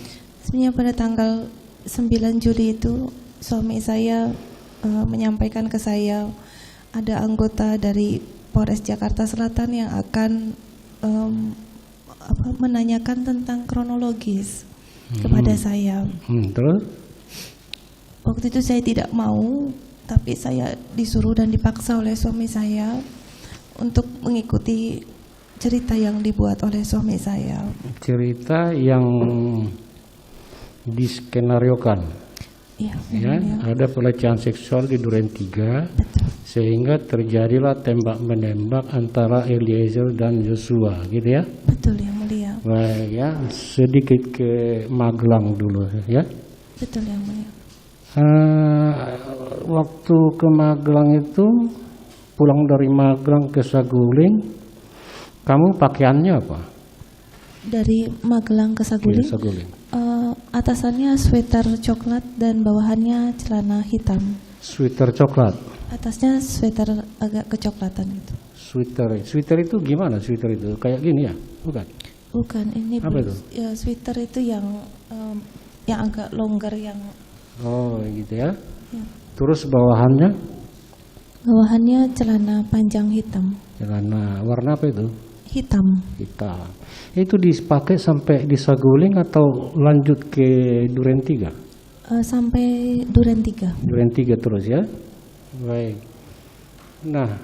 Speaker 4: Sebenarnya pada tanggal 9 Juli itu suami saya menyampaikan ke saya ada anggota dari Polres Jakarta Selatan yang akan menanyakan tentang kronologis kepada saya.
Speaker 5: Terus?
Speaker 4: Waktu itu saya tidak mau, tapi saya disuruh dan dipaksa oleh suami saya untuk mengikuti cerita yang dibuat oleh suami saya.
Speaker 5: Cerita yang diskenariokan.
Speaker 4: Iya,
Speaker 5: Ya, ada pelecehan seksual di Duren 3 sehingga terjadilah tembak menembak antara Eliezer dan Joshua gitu ya.
Speaker 4: betul yang mulia.
Speaker 5: Baik ya, sedikit ke Magelang dulu ya.
Speaker 4: Betul yang mulia.
Speaker 5: Waktu ke Magelang itu pulang dari Magelang ke Saguling, kamu pakaiannya apa?
Speaker 4: Dari Magelang ke Saguling,
Speaker 5: Iya, Saguling.
Speaker 4: atasannya sweater coklat dan bawahannya celana hitam.
Speaker 5: Sweater coklat.
Speaker 4: Atasnya sweater agak kecoklatan itu.
Speaker 5: Sweater itu gimana? Sweater itu kayak gini ya? Bukan?
Speaker 4: Bukan, ini
Speaker 5: Apa itu?
Speaker 4: ya, sweater itu yang agak longgar yang
Speaker 5: Oh gitu ya.
Speaker 4: ya.
Speaker 5: Terus bawahannya?
Speaker 4: Bawahannya celana panjang hitam.
Speaker 5: Celana warna apa itu?
Speaker 4: Hitam.
Speaker 5: Hitam. Itu dipakai sampai di Saguling atau lanjut ke Duren 3?
Speaker 4: Sampai Duren 3.
Speaker 5: Duren 3 terus ya. Baik. Nah,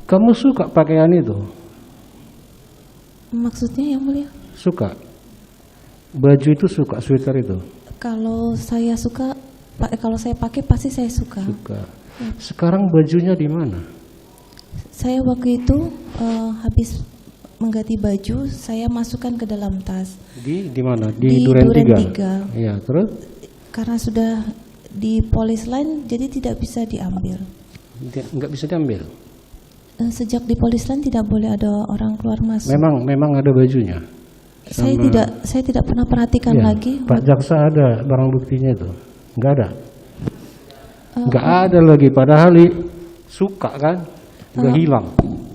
Speaker 5: kamu suka pakaian itu?
Speaker 4: Maksudnya yang mulia?
Speaker 5: Suka? Baju itu suka, sweater itu?
Speaker 4: Kalau saya suka, kalau saya pakai pasti saya suka.
Speaker 5: Suka. Sekarang bajunya di mana?
Speaker 4: Saya waktu itu habis mengganti baju, saya masukkan ke dalam tas.
Speaker 5: Di mana?
Speaker 4: Di
Speaker 5: Duren
Speaker 4: Duren
Speaker 5: 3.
Speaker 4: 3.
Speaker 5: Iya, terus?
Speaker 4: Karena sudah di polis lain, jadi tidak bisa diambil.
Speaker 5: Nggak bisa diambil.
Speaker 4: Sejak di polis lain tidak boleh ada orang keluar masuk.
Speaker 5: Memang ada bajunya.
Speaker 4: Saya tidak pernah perhatikan
Speaker 5: Iya,
Speaker 4: lagi.
Speaker 5: Pak Jaksa ada barang buktinya itu? Nggak ada. Nggak ada lagi. Padahal suka kan? Udah hilang.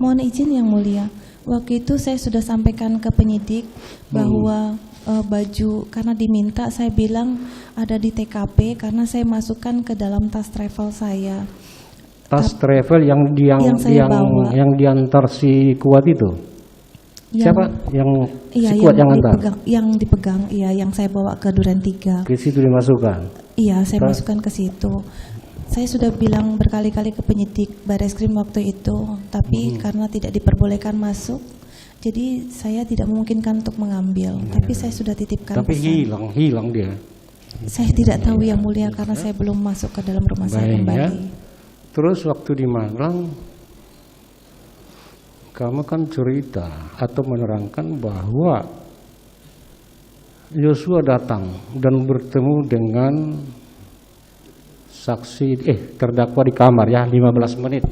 Speaker 4: Mohon izin yang mulia. Waktu itu saya sudah sampaikan ke penyidik bahwa baju, karena diminta, saya bilang ada di TKP karena saya masukkan ke dalam tas travel saya.
Speaker 5: Tas travel yang diantar si Kuat itu? Siapa? Si Kuat yang antar?
Speaker 4: Yang dipegang, iya, yang saya bawa ke Duren 3.
Speaker 5: Ke situ dimasukkan? Iya,
Speaker 4: saya masukkan ke situ. Saya sudah bilang berkali-kali ke penyidik Bareskrim waktu itu, tapi karena tidak diperbolehkan masuk, jadi saya tidak memungkinkan untuk mengambil. Tapi saya sudah titipkan. Tapi
Speaker 5: hilang dia.
Speaker 4: Saya tidak tahu Yang Mulia karena saya belum masuk ke dalam rumah saya kembali. Ya.
Speaker 5: Terus waktu di Magelang, kamu kan cerita atau menerangkan bahwa Yosua datang dan bertemu dengan saksi terdakwa di kamar ya 15 menit.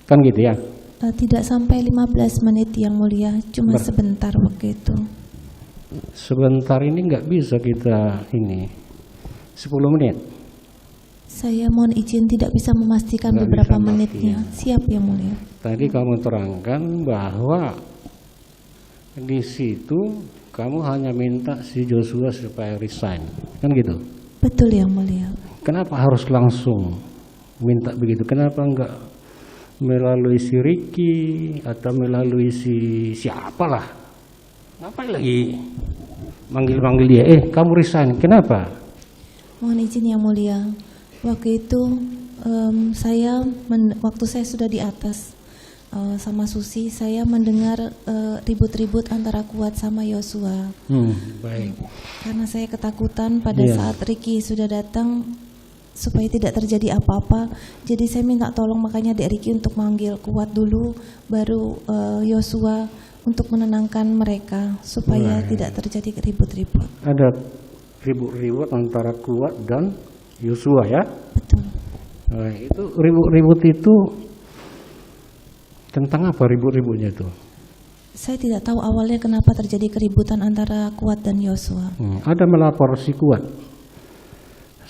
Speaker 5: Kan gitu ya?
Speaker 4: Tidak sampai 15 menit Yang Mulia, cuma sebentar waktu itu.
Speaker 5: Sebentar ini nggak bisa kita ini 10 menit.
Speaker 4: Saya mohon izin tidak bisa memastikan beberapa menitnya. Siap Yang Mulia.
Speaker 5: Tadi kamu terangkan bahwa di situ kamu hanya minta si Joshua supaya resign, kan gitu?
Speaker 4: Betul Yang Mulia.
Speaker 5: Kenapa harus langsung minta begitu? Kenapa enggak melalui si Ricky atau melalui si siapalah? Ngapain lagi manggil-manggil dia? Kamu resign, kenapa?
Speaker 4: Mohon izin Yang Mulia. Waktu itu waktu saya sudah di atas sama Susi, saya mendengar ribut-ribut antara Kuat sama Yosua.
Speaker 5: Baik.
Speaker 4: Karena saya ketakutan pada saat Ricky sudah datang supaya tidak terjadi apa-apa. Jadi saya minta tolong makanya Dek Ricky untuk manggil Kuat dulu, baru Yosua untuk menenangkan mereka supaya tidak terjadi ribut-ribut.
Speaker 5: Ada ribut-ribut antara Kuat dan Yosua ya?
Speaker 4: Betul.
Speaker 5: Nah, itu ribut-ribut itu tentang apa ribut-ributnya itu?
Speaker 4: Saya tidak tahu awalnya kenapa terjadi keributan antara Kuat dan Yosua.
Speaker 5: Ada melapor si Kuat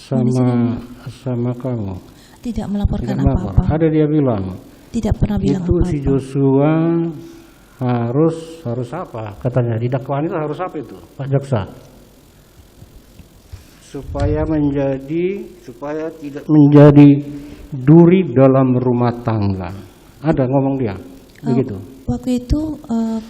Speaker 5: sama kamu?
Speaker 4: Tidak melaporkan apa-apa.
Speaker 5: Ada dia bilang?
Speaker 4: Tidak pernah bilang
Speaker 5: itu
Speaker 4: apa-apa.
Speaker 5: Si Joshua harus apa? Katanya di dakwaan itu harus apa itu, Pak Jaksa? Supaya tidak menjadi duri dalam rumah tangga. Ada ngomong dia begitu.
Speaker 4: Waktu itu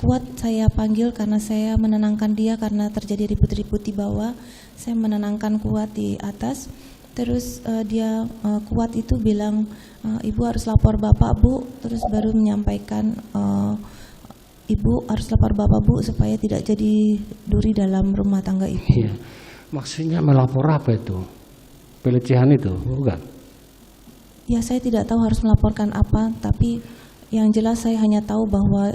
Speaker 4: Kuat saya panggil karena saya menenangkan dia karena terjadi ribut-ribut di bawah. Saya menenangkan Kuat di atas. Terus dia Kuat itu bilang, Ibu harus lapor Bapak Bu. Terus baru menyampaikan Ibu harus lapor Bapak Bu supaya tidak jadi duri dalam rumah tangga Ibu.
Speaker 5: Iya. Maksudnya melapor apa itu? Pelecehan itu, bukan?
Speaker 4: Ya saya tidak tahu harus melaporkan apa, tapi yang jelas saya hanya tahu bahwa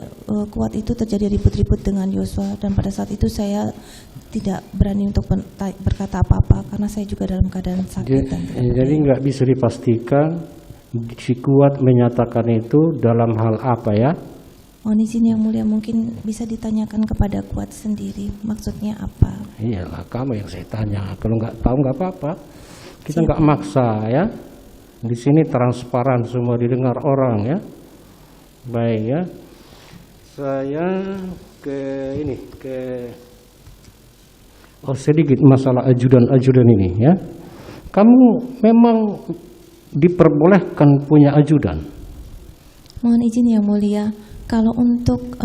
Speaker 4: Kuat itu terjadi ribut-ribut dengan Yosua dan pada saat itu saya tidak berani untuk berkata apa-apa karena saya juga dalam keadaan sakit.
Speaker 5: Jadi nggak bisa dipastikan si Kuat menyatakan itu dalam hal apa ya?
Speaker 4: Mohon izin Yang Mulia, mungkin bisa ditanyakan kepada Kuat sendiri maksudnya apa.
Speaker 5: Iyalah kamu yang saya tanya, kalau nggak tahu nggak apa-apa, kita nggak maksa ya. Di sini transparan semua didengar orang ya. Baik ya. Saya sedikit masalah ajudan ini ya. Kamu memang diperbolehkan punya ajudan?
Speaker 4: Mohon izin Yang Mulia. Kalau untuk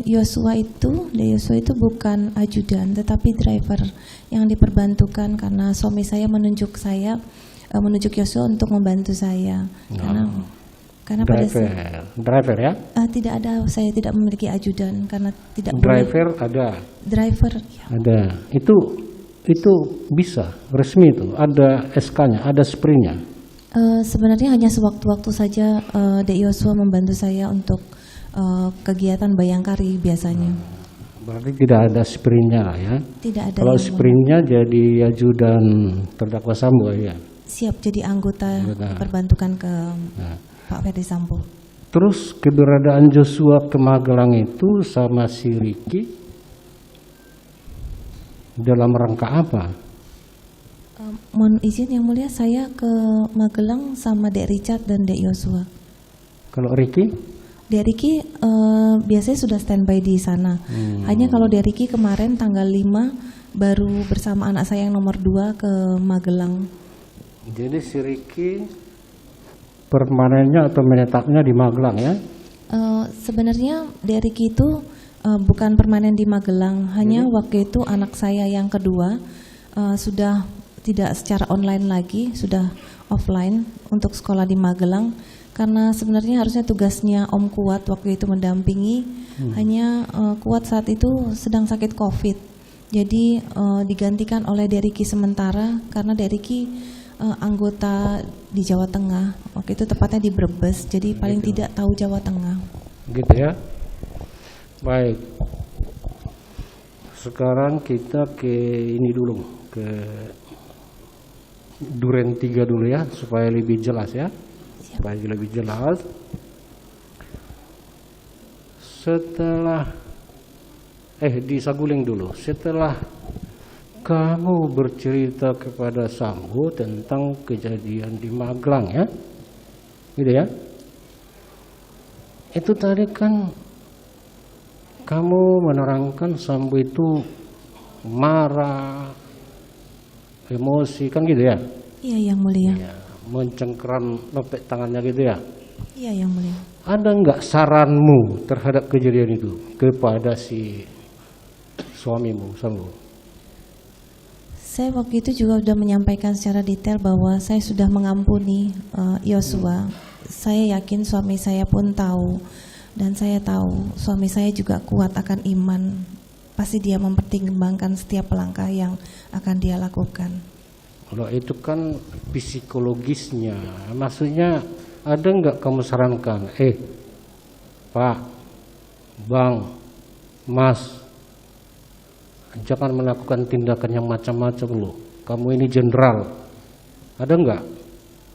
Speaker 4: Yosua itu bukan ajudan, tetapi driver yang diperbantukan karena suami saya menunjuk Yosua untuk membantu saya. Karena
Speaker 5: driver ya?
Speaker 4: Tidak ada, saya tidak memiliki ajudan karena tidak
Speaker 5: driver
Speaker 4: boleh.
Speaker 5: Ada.
Speaker 4: Driver ya.
Speaker 5: Ada. Itu bisa resmi itu. Ada SK-nya, ada sprintnya.
Speaker 4: Sebenarnya hanya sewaktu-waktu saja Dek Yosua membantu saya untuk kegiatan bayangkari biasanya.
Speaker 5: Berarti tidak ada sprintnya lah ya?
Speaker 4: Tidak ada.
Speaker 5: Kalau sprintnya jadi ajudan terdakwa Sambo ya?
Speaker 4: Siap jadi anggota perbantukan ke Pak Ferdi Sambo.
Speaker 5: Terus keberadaan Joshua ke Magelang itu sama si Ricky dalam rangka apa?
Speaker 4: Mohon izin Yang Mulia, saya ke Magelang sama Dek Richard dan Dek Yosua.
Speaker 5: Kalau Ricky?
Speaker 4: Dari Riki biasanya sudah standby di sana. Hanya kalau dari Riki kemarin tanggal 5 baru bersama anak saya yang nomor 2 ke Magelang.
Speaker 5: Jadi si Riki permanennya atau menetapnya di Magelang ya?
Speaker 4: Sebenarnya dari Riki itu bukan permanen di Magelang. Hanya waktu itu anak saya yang kedua sudah tidak secara online lagi, sudah offline untuk sekolah di Magelang. Karena sebenarnya harusnya tugasnya Om Kuat waktu itu mendampingi, hanya Kuat saat itu sedang sakit COVID. Jadi digantikan oleh Deriki sementara karena Deriki anggota di Jawa Tengah. Waktu itu tepatnya di Brebes, jadi paling tidak tahu Jawa Tengah.
Speaker 5: Gitu ya. Baik. Sekarang kita ke ini dulu, ke Duren 3 dulu ya, supaya lebih jelas ya. Supaya lebih jelas. Setelah di Saguling dulu. Setelah kamu bercerita kepada Sambo tentang kejadian di Magelang ya, gitu ya. Itu tadi kan kamu menerangkan Sambo itu marah, emosi kan gitu ya?
Speaker 4: Iya, Yang Mulia.
Speaker 5: Ya, mencengkeram lopek tangannya gitu ya?
Speaker 4: Iya, Yang Mulia.
Speaker 5: Ada nggak saranmu terhadap kejadian itu kepada si suamimu, Sambo?
Speaker 4: Saya waktu itu juga sudah menyampaikan secara detail bahwa saya sudah mengampuni Yosua. Saya yakin suami saya pun tahu, dan saya tahu suami saya juga kuat akan iman. Pasti dia mempertimbangkan setiap langkah yang akan dia lakukan.
Speaker 5: Kalau itu kan psikologisnya, maksudnya ada nggak kamu sarankan, Pak, Bang, Mas, jangan melakukan tindakan yang macam-macam loh. Kamu ini jenderal, ada nggak?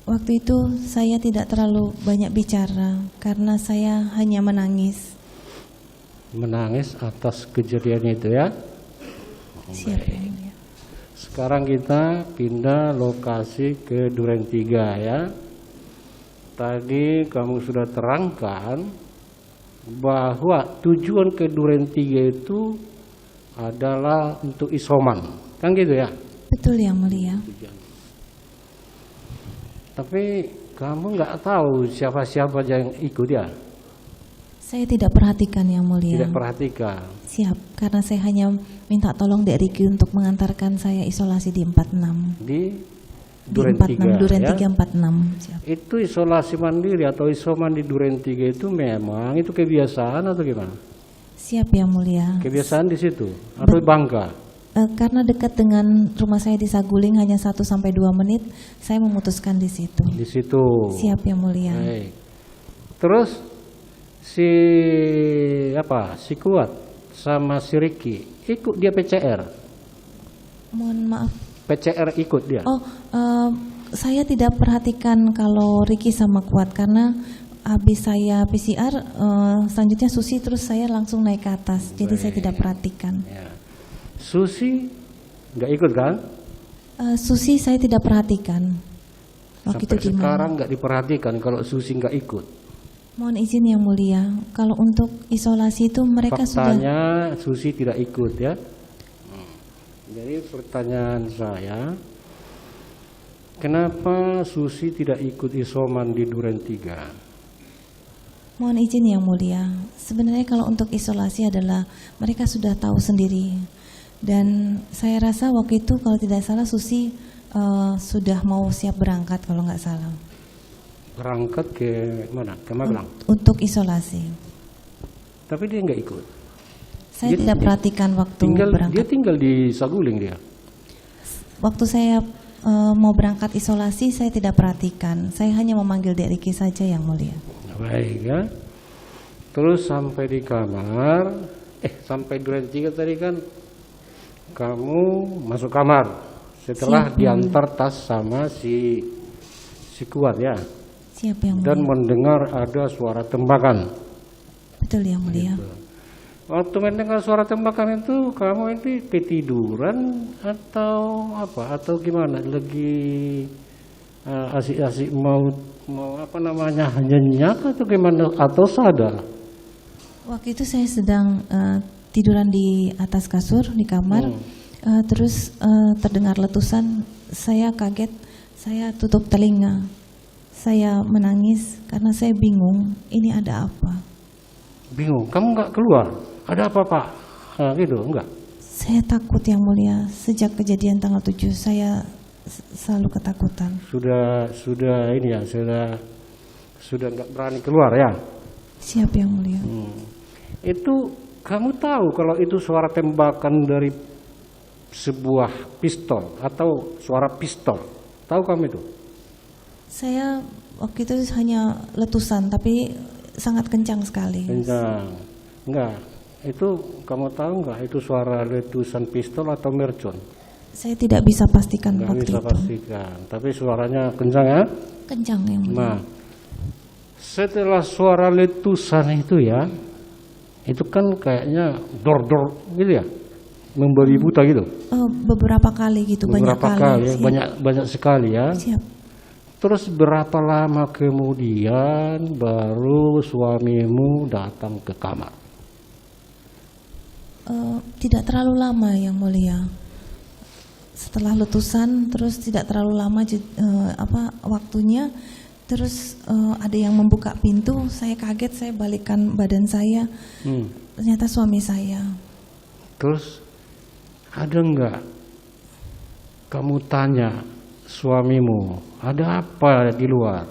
Speaker 4: Waktu itu saya tidak terlalu banyak bicara karena saya hanya menangis.
Speaker 5: Menangis atas kejadian itu ya?
Speaker 4: Siap, Yang Mulia.
Speaker 5: Sekarang kita pindah lokasi ke Duren 3 ya. Tadi kamu sudah terangkan bahwa tujuan ke Duren 3 itu adalah untuk isoman, kan gitu ya?
Speaker 4: Betul, Yang Mulia.
Speaker 5: Tapi kamu nggak tahu siapa-siapa yang ikut ya?
Speaker 4: Saya tidak perhatikan, Yang Mulia.
Speaker 5: Tidak perhatikan.
Speaker 4: Siap, karena saya hanya minta tolong Dek Riki untuk mengantarkan saya isolasi di 46.
Speaker 5: Di
Speaker 4: Di
Speaker 5: Duren
Speaker 4: 46,
Speaker 5: 3
Speaker 4: Duren
Speaker 5: ya?
Speaker 4: 346. Siap.
Speaker 5: Itu isolasi mandiri atau isoman di Duren 3 itu memang itu kebiasaan atau gimana?
Speaker 4: Siap, Yang Mulia.
Speaker 5: Kebiasaan di situ atau bangga?
Speaker 4: Karena dekat dengan rumah saya di Saguling hanya 1-2 menit, saya memutuskan di situ.
Speaker 5: Di situ.
Speaker 4: Siap, Yang Mulia.
Speaker 5: Baik. Terus si Kuat sama si Riki ikut dia PCR.
Speaker 4: Mohon maaf.
Speaker 5: PCR ikut dia.
Speaker 4: Oh, saya tidak perhatikan kalau Riki sama Kuat karena habis saya PCR, selanjutnya Susi terus saya langsung naik ke atas. Jadi saya tidak perhatikan.
Speaker 5: Ya. Susi nggak ikut kan?
Speaker 4: Susi saya tidak perhatikan. Waktu
Speaker 5: Sampai
Speaker 4: itu gimana?
Speaker 5: sekarang nggak diperhatikan kalau Susi nggak ikut.
Speaker 4: Mohon izin Yang Mulia, kalau untuk isolasi itu mereka
Speaker 5: Faktanya Susi tidak ikut ya. Jadi pertanyaan saya, kenapa Susi tidak ikut isoman di Duren 3?
Speaker 4: Mohon izin Yang Mulia, sebenarnya kalau untuk isolasi adalah mereka sudah tahu sendiri. Dan saya rasa waktu itu kalau tidak salah Susi sudah mau siap berangkat kalau nggak salah.
Speaker 5: Berangkat ke mana? Ke Magelang.
Speaker 4: Untuk isolasi.
Speaker 5: Tapi dia nggak ikut.
Speaker 4: Saya tidak perhatikan waktu berangkat.
Speaker 5: Dia tinggal di Saguling dia.
Speaker 4: Waktu saya mau berangkat isolasi saya tidak perhatikan. Saya hanya memanggil Dek Riki saja Yang Mulia.
Speaker 5: Baik ya. Terus sampai di kamar, sampai Duren 3 tadi kan kamu masuk kamar setelah
Speaker 4: Siap,
Speaker 5: diantar tas sama si Kuat ya.
Speaker 4: Siap Yang Mulia.
Speaker 5: Dan mendengar ada suara tembakan.
Speaker 4: Betul Yang Mulia.
Speaker 5: Waktu mendengar suara tembakan itu kamu ini ketiduran atau apa? Atau gimana? Lagi asik-asik mau apa namanya, nyenyak atau gimana, atau sadar?
Speaker 4: Waktu itu saya sedang tiduran di atas kasur di kamar, terus terdengar letusan. Saya kaget, saya tutup telinga, saya menangis karena saya bingung ini ada apa.
Speaker 5: Bingung, kamu nggak keluar? Ada apa Pak? Gitu, enggak?
Speaker 4: Saya takut Yang Mulia, sejak kejadian tanggal 7 saya selalu ketakutan.
Speaker 5: Sudah ini ya, sudah nggak berani keluar ya?
Speaker 4: Siap Yang Mulia.
Speaker 5: Itu kamu tahu kalau itu suara tembakan dari sebuah pistol atau suara pistol? Tahu kamu itu?
Speaker 4: Saya waktu itu hanya letusan, tapi sangat kencang sekali.
Speaker 5: Kencang. Enggak. Itu kamu tahu enggak itu suara letusan pistol atau mercon?
Speaker 4: Saya tidak bisa pastikan
Speaker 5: Enggak
Speaker 4: waktu
Speaker 5: bisa
Speaker 4: itu.
Speaker 5: pastikan, tapi suaranya kencang ya?
Speaker 4: Kencang Yang Mulia.
Speaker 5: Nah, setelah suara letusan itu ya, itu kan kayaknya dor-dor gitu ya, membabi buta gitu.
Speaker 4: Beberapa kali gitu,
Speaker 5: Beberapa
Speaker 4: banyak
Speaker 5: kali,
Speaker 4: kali.
Speaker 5: ya, banyak sekali ya.
Speaker 4: Siap.
Speaker 5: Terus berapa lama kemudian baru suamimu datang ke kamar?
Speaker 4: Tidak terlalu lama Yang Mulia. Setelah letusan, terus tidak terlalu lama waktunya. Terus ada yang membuka pintu, saya kaget, saya balikkan badan saya. Ternyata suami saya.
Speaker 5: Terus ada enggak kamu tanya suamimu, ada apa di luar?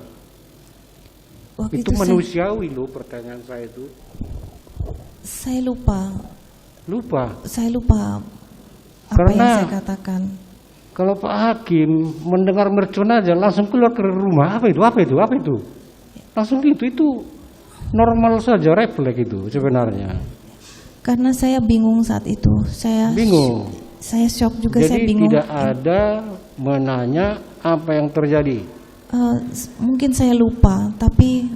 Speaker 4: Waktu
Speaker 5: Itu manusiawi loh pertanyaan saya itu.
Speaker 4: saya lupa. Saya lupa apa
Speaker 5: Karena
Speaker 4: yang saya katakan.
Speaker 5: kalau Pak Hakim mendengar mercon aja langsung keluar ke rumah, apa itu? Langsung itu normal saja, refleks itu sebenarnya.
Speaker 4: Karena saya bingung saat itu.
Speaker 5: Bingung.
Speaker 4: Saya shock juga.
Speaker 5: Jadi
Speaker 4: saya bingung.
Speaker 5: tidak ada menanya apa yang terjadi.
Speaker 4: Mungkin saya lupa, tapi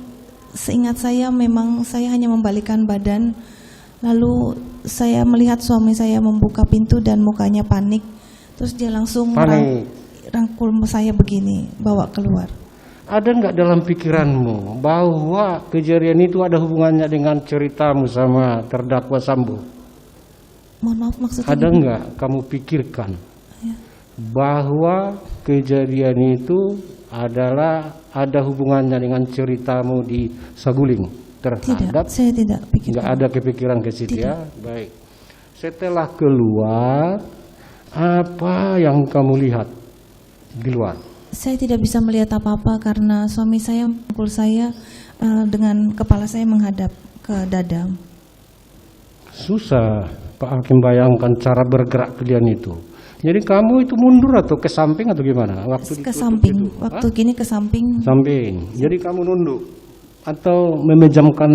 Speaker 4: seingat saya memang saya hanya membalikkan badan. Lalu saya melihat suami saya membuka pintu dan mukanya panik. Terus dia langsung rangkul saya begini, bawa keluar.
Speaker 5: Ada nggak dalam pikiranmu bahwa kejadian itu ada hubungannya dengan ceritamu sama terdakwa Sambo?
Speaker 4: Mohon maaf, maksudnya
Speaker 5: Ada nggak kamu pikirkan bahwa kejadian itu ada hubungannya dengan ceritamu di Saguling terhadap?
Speaker 4: Tidak, saya tidak pikirkan.
Speaker 5: Nggak ada kepikiran ke situ ya? Baik. Setelah keluar, apa yang kamu lihat di luar?
Speaker 4: Saya tidak bisa melihat apa-apa karena suami saya memukul saya dengan kepala saya menghadap ke dada.
Speaker 5: Susah Pak Hakim bayangkan cara bergerak kalian itu. Jadi kamu itu mundur atau ke samping atau gimana? Waktu
Speaker 4: Ke
Speaker 5: ditutup
Speaker 4: samping,
Speaker 5: itu?
Speaker 4: waktu gini ke samping.
Speaker 5: Samping. Jadi kamu nunduk atau memejamkan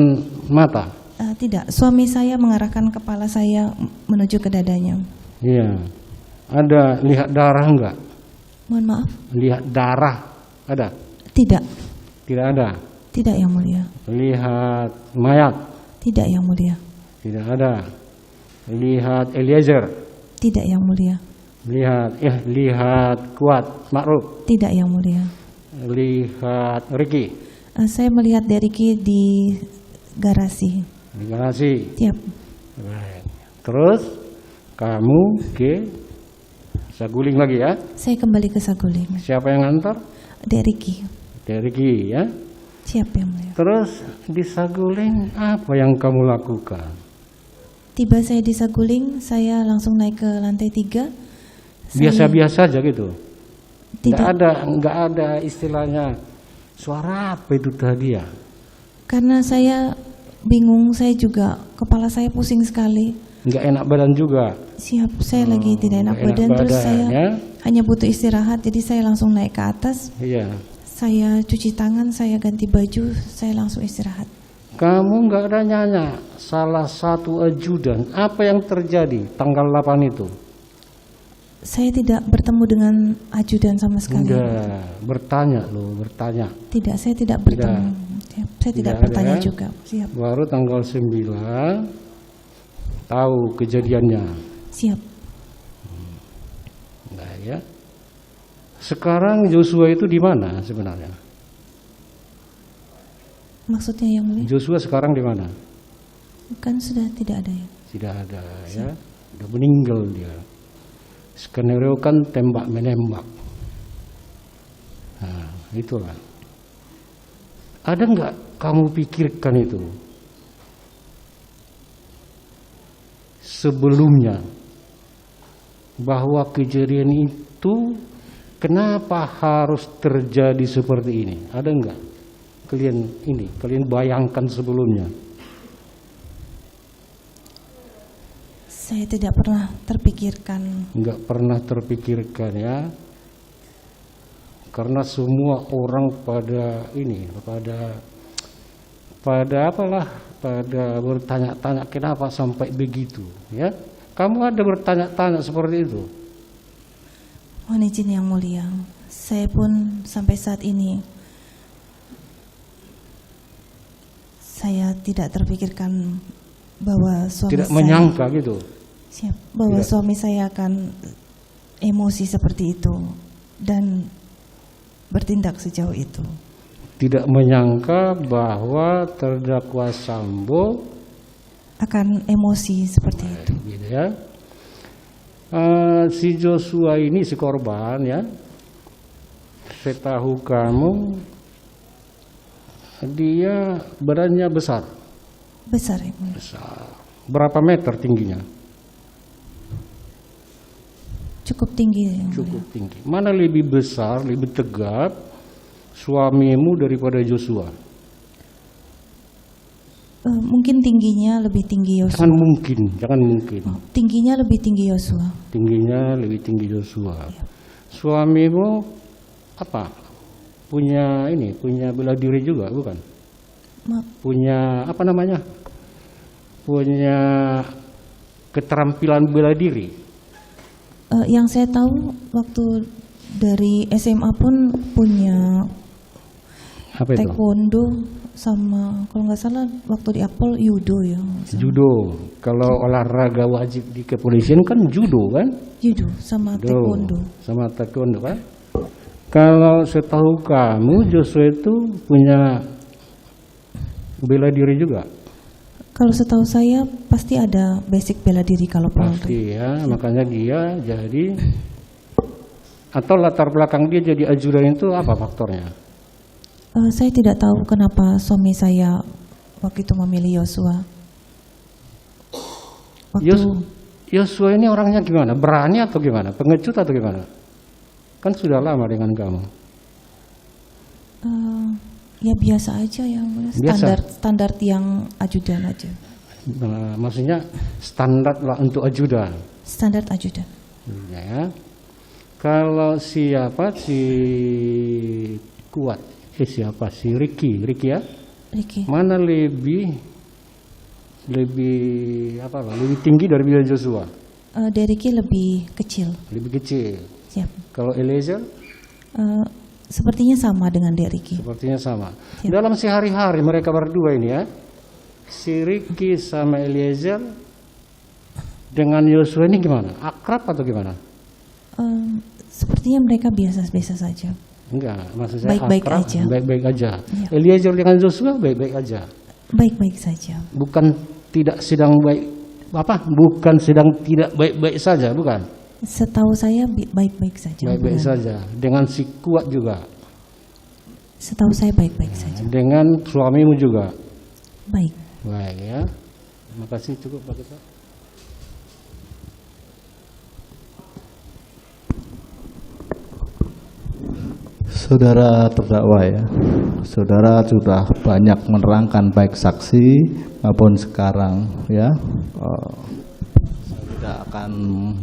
Speaker 5: mata?
Speaker 4: Tidak, suami saya mengarahkan kepala saya menuju ke dadanya.
Speaker 5: Iya. Ada lihat darah enggak?
Speaker 4: Mohon maaf.
Speaker 5: Lihat darah ada?
Speaker 4: Tidak,
Speaker 5: Tidak ada.
Speaker 4: tidak Yang Mulia.
Speaker 5: Lihat mayat?
Speaker 4: Tidak Yang Mulia.
Speaker 5: Tidak ada. Lihat Eliezer?
Speaker 4: Tidak Yang Mulia.
Speaker 5: Lihat Kuat Ma'ruf?
Speaker 4: Tidak Yang Mulia.
Speaker 5: Lihat Ricky?
Speaker 4: Saya melihat Deriki di garasi.
Speaker 5: Di garasi.
Speaker 4: Siap.
Speaker 5: Baik. Terus kamu ke Saguling lagi ya?
Speaker 4: Saya kembali ke Saguling.
Speaker 5: Siapa yang ngantar?
Speaker 4: Deriki.
Speaker 5: Ricky ya.
Speaker 4: Siap Yang Mulia.
Speaker 5: Terus di Saguling apa yang kamu lakukan?
Speaker 4: Tiba saya di Saguling, saya langsung naik ke lantai 3.
Speaker 5: Biasa-biasa aja gitu.
Speaker 4: Tidak.
Speaker 5: Nggak ada istilahnya suara apa itu tadi ya?
Speaker 4: Karena saya bingung, saya juga kepala saya pusing sekali.
Speaker 5: Nggak enak badan juga.
Speaker 4: Siap, saya lagi tidak enak
Speaker 5: nggak enak
Speaker 4: badan, terus
Speaker 5: badan,
Speaker 4: saya
Speaker 5: ya?
Speaker 4: hanya butuh istirahat, jadi saya langsung naik ke atas.
Speaker 5: Iya.
Speaker 4: Saya cuci tangan, saya ganti baju, saya langsung istirahat.
Speaker 5: Kamu nggak ada nanya salah satu ajudan apa yang terjadi tanggal 8 itu?
Speaker 4: Saya tidak bertemu dengan ajudan sama sekali.
Speaker 5: Udah bertanya loh, bertanya.
Speaker 4: Tidak, saya tidak bertemu. Siap, saya tidak
Speaker 5: Tidak
Speaker 4: bertanya
Speaker 5: ada.
Speaker 4: juga. Siap.
Speaker 5: Baru tanggal 9 tahu kejadiannya.
Speaker 4: Siap.
Speaker 5: Nah ya. Sekarang Joshua itu di mana sebenarnya?
Speaker 4: Maksudnya yang mulia?
Speaker 5: Joshua sekarang di mana?
Speaker 4: Kan sudah tidak ada ya.
Speaker 5: Tidak ada ya, sudah meninggal dia. Skenario kan tembak menembak. Nah, itulah. Ada nggak kamu pikirkan itu sebelumnya bahwa kejadian itu kenapa harus terjadi seperti ini? Ada nggak kalian bayangkan sebelumnya?
Speaker 4: Saya tidak pernah terpikirkan.
Speaker 5: Nggak pernah terpikirkan ya, karena semua orang pada bertanya-tanya kenapa sampai begitu ya. Kamu ada bertanya-tanya seperti itu?
Speaker 4: Mohon izin yang mulia, saya pun sampai saat ini saya tidak terpikirkan bahwa suami
Speaker 5: Tidak
Speaker 4: saya
Speaker 5: menyangka gitu.
Speaker 4: bahwa
Speaker 5: Tidak.
Speaker 4: suami saya akan emosi seperti itu dan bertindak sejauh itu.
Speaker 5: Tidak menyangka bahwa terdakwa Sambo
Speaker 4: Akan emosi seperti itu.
Speaker 5: gitu ya. Si Joshua ini si korban ya, saya tahu kamu dia badannya besar.
Speaker 4: Besar yang mulia.
Speaker 5: Besar. Berapa meter tingginya?
Speaker 4: Cukup tinggi yang mulia.
Speaker 5: Cukup tinggi. Mana lebih besar, lebih tegap suamimu daripada Joshua?
Speaker 4: Mungkin tingginya lebih tinggi Yosua.
Speaker 5: Jangan mungkin.
Speaker 4: Tingginya lebih tinggi Yosua.
Speaker 5: Tingginya lebih tinggi Joshua. Suamimu apa? Punya bela diri juga, bukan? Punya apa namanya? Punya keterampilan bela diri.
Speaker 4: Yang saya tahu waktu dari SMA pun punya
Speaker 5: Apa itu?
Speaker 4: taekwondo sama kalau nggak salah waktu di Akpol judo ya.
Speaker 5: Judo. Kalau olahraga wajib di kepolisian kan judo kan?
Speaker 4: Judo sama taekwondo.
Speaker 5: Sama taekwondo kan? Kalau setahu kamu Joshua itu punya bela diri juga?
Speaker 4: Kalau setahu saya pasti ada basic bela diri kalau Polri.
Speaker 5: Pasti ya, makanya dia jadi atau latar belakang dia jadi ajudan itu apa faktornya?
Speaker 4: Saya tidak tahu kenapa suami saya waktu itu memilih Yosua.
Speaker 5: Joshua ini orangnya gimana? Berani atau gimana? Pengecut atau gimana? Kan sudah lama dengan kamu.
Speaker 4: Ya biasa aja yang standar yang ajudan aja.
Speaker 5: Nah, maksudnya standar lah untuk ajudan.
Speaker 4: Standar ajudan.
Speaker 5: Ya. Kalau siapa si kuat? Siapa si Ricky ya?
Speaker 4: Ricky.
Speaker 5: Mana lebih tinggi dari Joshua?
Speaker 4: Ricky lebih kecil.
Speaker 5: Lebih kecil.
Speaker 4: Siap.
Speaker 5: Kalau Eliezer?
Speaker 4: Sepertinya sama dengan Ricky.
Speaker 5: Sepertinya sama.
Speaker 4: Siap.
Speaker 5: Dalam sehari-hari mereka berdua ini ya, si Ricky sama Eliezer dengan Joshua ini gimana? Akrab atau gimana?
Speaker 4: Sepertinya mereka biasa-biasa saja.
Speaker 5: Enggak, maksud saya
Speaker 4: Baik-baik
Speaker 5: akrab,
Speaker 4: aja.
Speaker 5: baik-baik aja.
Speaker 4: Ya.
Speaker 5: Eliezer dengan Joshua baik-baik aja.
Speaker 4: Baik-baik saja.
Speaker 5: Bukan sedang tidak baik-baik saja, bukan?
Speaker 4: Setahu saya baik-baik saja.
Speaker 5: Baik-baik saja. Dengan si kuat juga.
Speaker 4: Setahu saya baik-baik saja.
Speaker 5: Dengan suamimu juga.
Speaker 4: Baik.
Speaker 5: Baik ya. Terima kasih, cukup Pak Ketua.
Speaker 6: Saudara terdakwa ya, saudara sudah banyak menerangkan baik saksi maupun sekarang ya. Saya tidak akan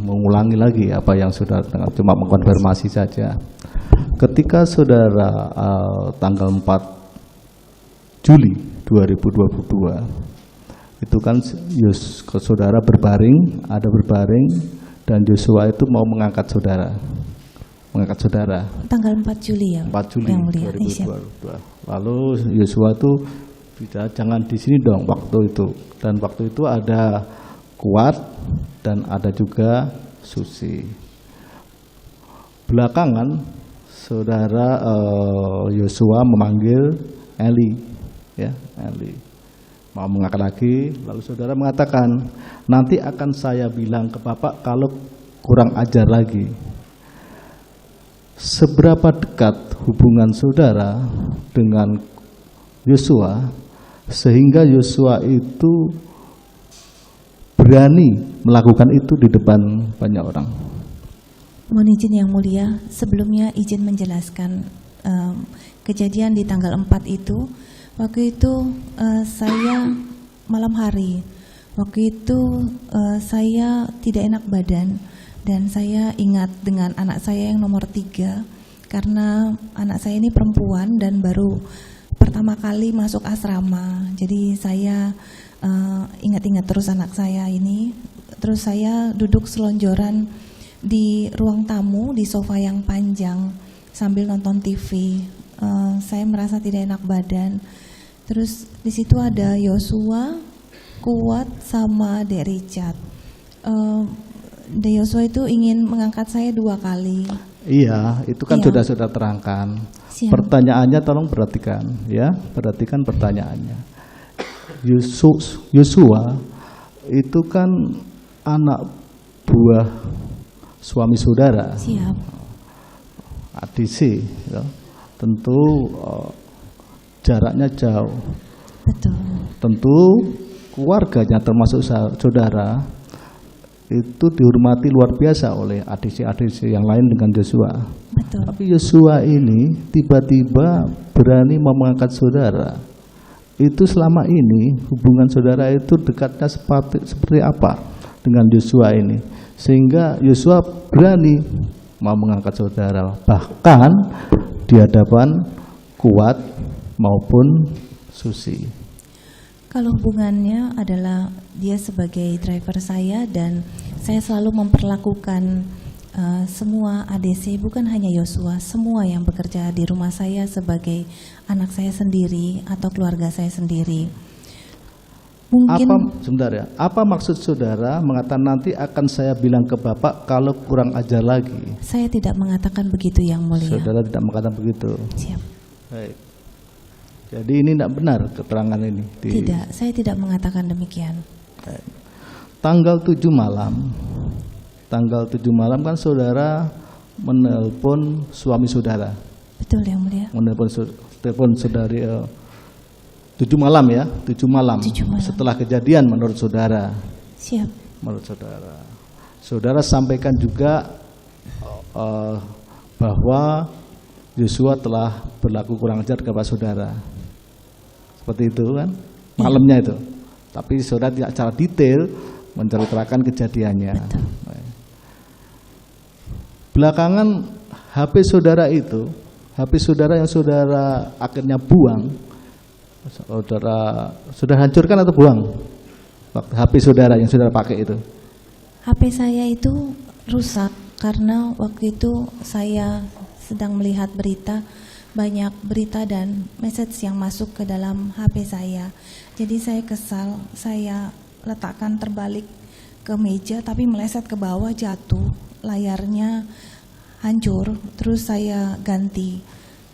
Speaker 6: mengulangi lagi apa yang sudah cuma mengkonfirmasi saja. Ketika saudara tanggal 4 Juli 2022 itu kan saudara berbaring, dan Joshua itu mau mengangkat saudara.
Speaker 4: Tanggal 4 Juli ya.
Speaker 6: 4 Juli
Speaker 4: yang mulia.
Speaker 6: 2022. Lalu Joshua itu jangan di sini dong waktu itu. Dan waktu itu ada Kuat dan ada juga Susi. Belakangan saudara Yosua memanggil Eli, ya, Eli mau mengangkat lagi, lalu saudara mengatakan, nanti akan saya bilang ke Bapak kalau kurang ajar lagi. Seberapa dekat hubungan saudara dengan Yosua sehingga Yosua itu berani melakukan itu di depan banyak orang?
Speaker 4: Mohon izin yang mulia, sebelumnya izin menjelaskan kejadian di tanggal 4 itu. Waktu itu saya malam hari, waktu itu saya tidak enak badan dan saya ingat dengan anak saya yang nomor 3 karena anak saya ini perempuan dan baru pertama kali masuk asrama. Jadi saya ingat-ingat terus anak saya ini, terus saya duduk selonjoran di ruang tamu di sofa yang panjang sambil nonton TV. Saya merasa tidak enak badan. Terus di situ ada Yosua, Kuat, sama Dek Richard. Dek Yosua itu ingin mengangkat saya 2 kali.
Speaker 6: Iya, itu kan
Speaker 4: Iya.
Speaker 6: sudah terangkan.
Speaker 4: Siap.
Speaker 6: Pertanyaannya tolong perhatikan, ya, perhatikan pertanyaannya. Yosua itu kan anak buah suami saudara,
Speaker 4: Siap.
Speaker 6: ADC, ya. Tentu jaraknya jauh.
Speaker 4: Betul.
Speaker 6: Tentu keluarganya termasuk saudara itu dihormati luar biasa oleh ADC yang lain dengan Yosua.
Speaker 4: Betul.
Speaker 6: Tapi Yosua ini tiba-tiba berani mengangkat saudara. Itu selama ini hubungan saudara itu dekatnya seperti apa dengan Yosua ini, sehingga Yosua berani mau mengangkat saudara, bahkan di hadapan Kuat maupun Susi.
Speaker 4: Kalau hubungannya adalah dia sebagai driver saya dan saya selalu memperlakukan semua ADC, bukan hanya Yosua, semua yang bekerja di rumah saya sebagai anak saya sendiri atau keluarga saya sendiri. Mungkin
Speaker 6: Sebentar ya, apa maksud saudara mengatakan nanti akan saya bilang ke Bapak kalau kurang ajar lagi?
Speaker 4: saya tidak mengatakan begitu yang mulia.
Speaker 6: Saudara tidak mengatakan begitu.
Speaker 4: Siap.
Speaker 6: Baik. Jadi ini tidak benar keterangan ini.
Speaker 4: Tidak, saya tidak mengatakan demikian.
Speaker 6: Tanggal 7 malam kan saudara menelpon suami saudara.
Speaker 4: Betul yang mulia.
Speaker 6: Telepon saudari 7 malam ya, 7 malam.
Speaker 4: 7 malam.
Speaker 6: Setelah kejadian menurut saudara.
Speaker 4: Siap.
Speaker 6: Menurut saudara. Saudara sampaikan juga bahwa Yosua telah berlaku kurang ajar kepada saudara. Seperti itu kan, malamnya itu. Tapi saudara tidak secara detail menceritakan kejadiannya.
Speaker 4: Betul.
Speaker 6: Belakangan HP saudara itu, HP saudara yang saudara akhirnya buang, saudara hancurkan atau buang? HP saudara yang saudara pakai itu.
Speaker 4: HP saya itu rusak karena waktu itu saya sedang melihat berita, banyak berita dan message yang masuk ke dalam HP saya. Jadi saya kesal, saya letakkan terbalik ke meja tapi meleset ke bawah, jatuh, layarnya hancur, terus saya ganti.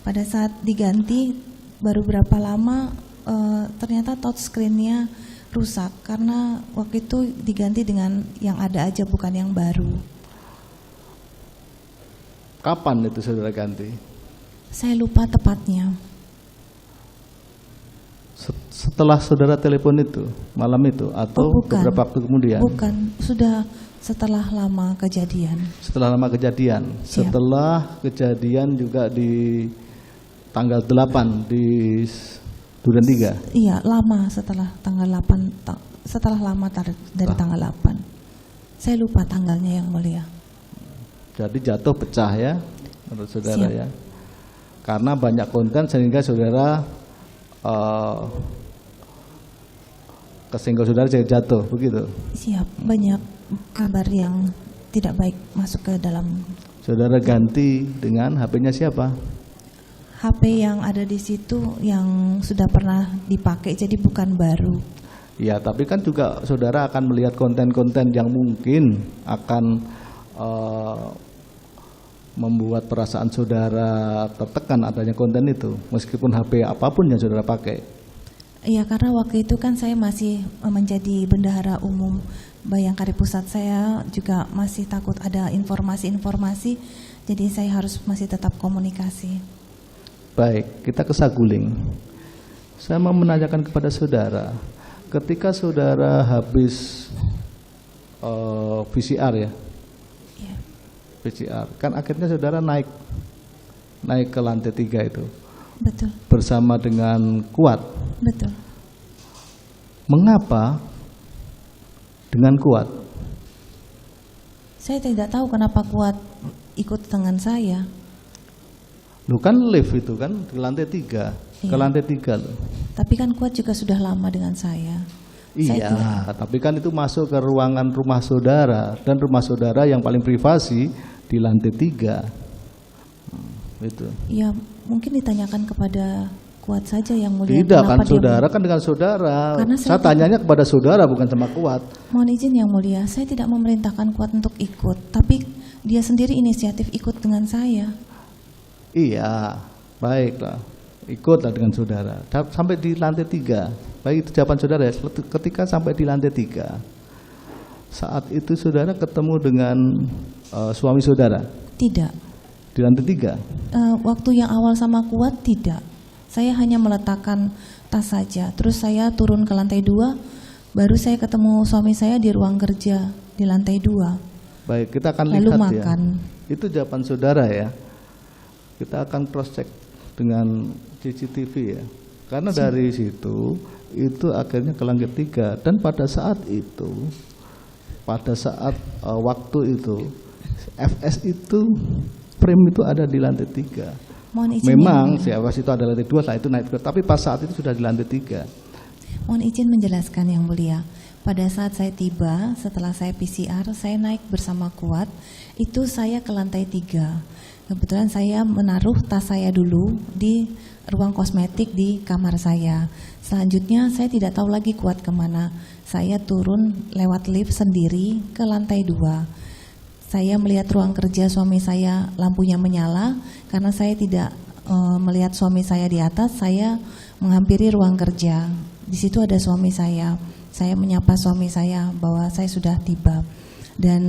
Speaker 4: Pada saat diganti baru berapa lama ternyata touchscreen-nya rusak karena waktu itu diganti dengan yang ada aja, bukan yang baru.
Speaker 6: Kapan itu saudara ganti?
Speaker 4: Saya lupa tepatnya.
Speaker 6: Setelah saudara telepon itu, malam itu, atau
Speaker 4: bukan.
Speaker 6: beberapa waktu kemudian?
Speaker 4: Bukan, sudah setelah lama kejadian.
Speaker 6: Setelah lama kejadian.
Speaker 4: Siap.
Speaker 6: Setelah kejadian juga di tanggal 8 di Duren 3.
Speaker 4: Iya, lama setelah tanggal 8, setelah lama dari tanggal 8. Saya lupa tanggalnya yang mulia.
Speaker 6: Jadi jatuh pecah ya menurut saudara.
Speaker 4: Siap.
Speaker 6: Ya. Karena banyak konten sehingga saudara kesenggol saudara jadi jatuh begitu.
Speaker 4: Siap, banyak kabar yang tidak baik masuk ke dalam.
Speaker 6: Saudara ganti dengan HP-nya siapa?
Speaker 4: HP yang ada di situ yang sudah pernah dipakai, jadi bukan baru.
Speaker 6: Ya, tapi kan juga saudara akan melihat konten-konten yang mungkin akan membuat perasaan saudara tertekan adanya konten itu, meskipun HP apapun yang saudara pakai?
Speaker 2: Iya, karena waktu itu kan saya masih menjadi bendahara umum Bayangkari Pusat. Saya juga masih takut ada informasi-informasi, jadi saya harus masih tetap komunikasi.
Speaker 6: Baik, kita ke Saguling. Saya mau menanyakan kepada saudara, ketika saudara habis PCR ya,
Speaker 2: Iya.
Speaker 6: PCR, kan akhirnya saudara naik ke lantai 3 itu
Speaker 2: Betul,
Speaker 6: bersama dengan Kuat.
Speaker 2: betul.
Speaker 6: Mengapa dengan Kuat?
Speaker 2: Saya tidak tahu kenapa Kuat ikut dengan saya.
Speaker 6: Lu kan lift itu kan di lantai 3, ke
Speaker 2: Iya.
Speaker 6: lantai 3 loh.
Speaker 2: Tapi kan Kuat juga sudah lama dengan saya. Saya
Speaker 6: Iya, tapi kan itu masuk ke ruangan rumah saudara, dan rumah saudara yang paling privasi di lantai 3. Itu.
Speaker 2: Ya, mungkin ditanyakan kepada Kuat saja yang mulia.
Speaker 6: Tidak kan
Speaker 2: kenapa dia-
Speaker 6: saudara, kan dengan saudara.
Speaker 2: Karena
Speaker 6: Saya tanyanya kepada saudara bukan sama Kuat.
Speaker 2: Mohon izin yang mulia, saya tidak memerintahkan Kuat untuk ikut, tapi dia sendiri inisiatif ikut dengan saya.
Speaker 6: Iya, baiklah. Ikutlah dengan saudara. Sampai di lantai 3. Baik, itu jawaban saudara ya. Ketika sampai di lantai 3, saat itu saudara ketemu dengan suami saudara
Speaker 2: Tidak.
Speaker 6: di lantai 3.
Speaker 2: Waktu yang awal sama Kuat tidak. Saya hanya meletakkan tas saja. Terus saya turun ke lantai 2, baru saya ketemu suami saya di ruang kerja di lantai 2.
Speaker 6: Baik, kita akan
Speaker 2: Lalu
Speaker 6: lihat
Speaker 2: makan.
Speaker 6: ya. Itu jawaban saudara ya. Kita akan cross check dengan CCTV ya. Karena dari situ itu akhirnya ke lantai 3, dan pada saat itu, waktu itu FS itu frame itu ada di lantai 3.
Speaker 2: Mohon izin
Speaker 6: Memang
Speaker 2: yang
Speaker 6: si
Speaker 2: mulia.
Speaker 6: FS itu ada lantai 2, setelah itu naik ke, tapi pas saat itu sudah di lantai 3.
Speaker 2: Mohon izin menjelaskan yang mulia. Pada saat saya tiba, setelah saya PCR, saya naik bersama Kuat. Itu saya ke lantai 3. Kebetulan saya menaruh tas saya dulu di ruang kosmetik di kamar saya. Selanjutnya saya tidak tahu lagi Kuat kemana. Saya turun lewat lift sendiri ke lantai 2. Saya melihat ruang kerja suami saya, lampunya menyala. Karena saya tidak melihat suami saya di atas, saya menghampiri ruang kerja. Di situ ada suami saya. Saya menyapa suami saya bahwa saya sudah tiba. Dan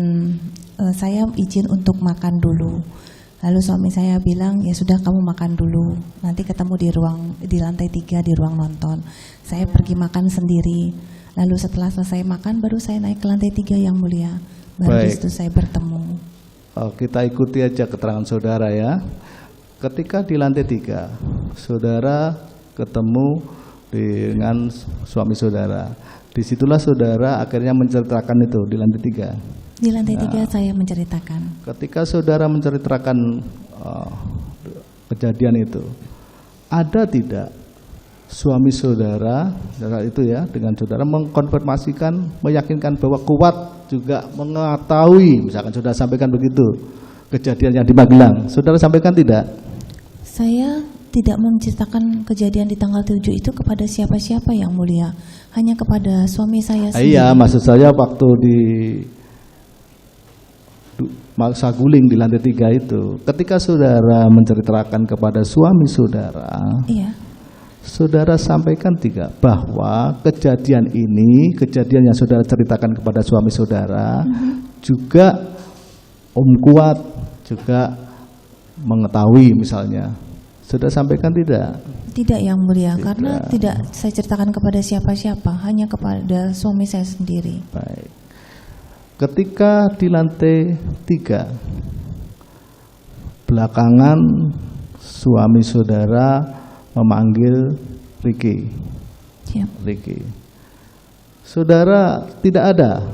Speaker 2: saya izin untuk makan dulu. Lalu suami saya bilang, ya sudah kamu makan dulu, nanti ketemu di lantai 3 di ruang nonton. Saya pergi makan sendiri. Lalu setelah selesai makan baru saya naik ke lantai 3 yang mulia. Baru di
Speaker 6: Baik.
Speaker 2: situ saya bertemu.
Speaker 6: Kita ikuti aja keterangan saudara ya. Ketika di lantai 3, saudara ketemu dengan suami saudara. Disitulah saudara akhirnya menceritakan itu di lantai 3.
Speaker 2: Di lantai 3 saya menceritakan.
Speaker 6: Ketika saudara menceritakan kejadian itu, ada tidak suami saudara itu ya dengan saudara mengkonfirmasikan, meyakinkan bahwa Kuat juga mengetahui, misalkan saudara sampaikan begitu, kejadian yang di Magelang, saudara sampaikan tidak?
Speaker 2: Saya tidak menceritakan kejadian di tanggal 7 itu kepada siapa-siapa yang mulia, hanya kepada suami saya sendiri.
Speaker 6: Iya, maksud saya waktu di Saguling di lantai 3 itu, ketika saudara menceritakan kepada suami saudara,
Speaker 2: Iya.
Speaker 6: saudara sampaikan tidak bahwa kejadian ini, kejadian yang saudara ceritakan kepada suami saudara, juga Om Kuat juga mengetahui misalnya. Saudara sampaikan tidak?
Speaker 2: Tidak yang mulia,
Speaker 6: Tidak.
Speaker 2: karena tidak saya ceritakan kepada siapa-siapa, hanya kepada suami saya sendiri.
Speaker 6: Baik. Ketika di lantai 3, belakangan suami saudara memanggil Ricky.
Speaker 2: Siap.
Speaker 6: Ricky. Saudara tidak ada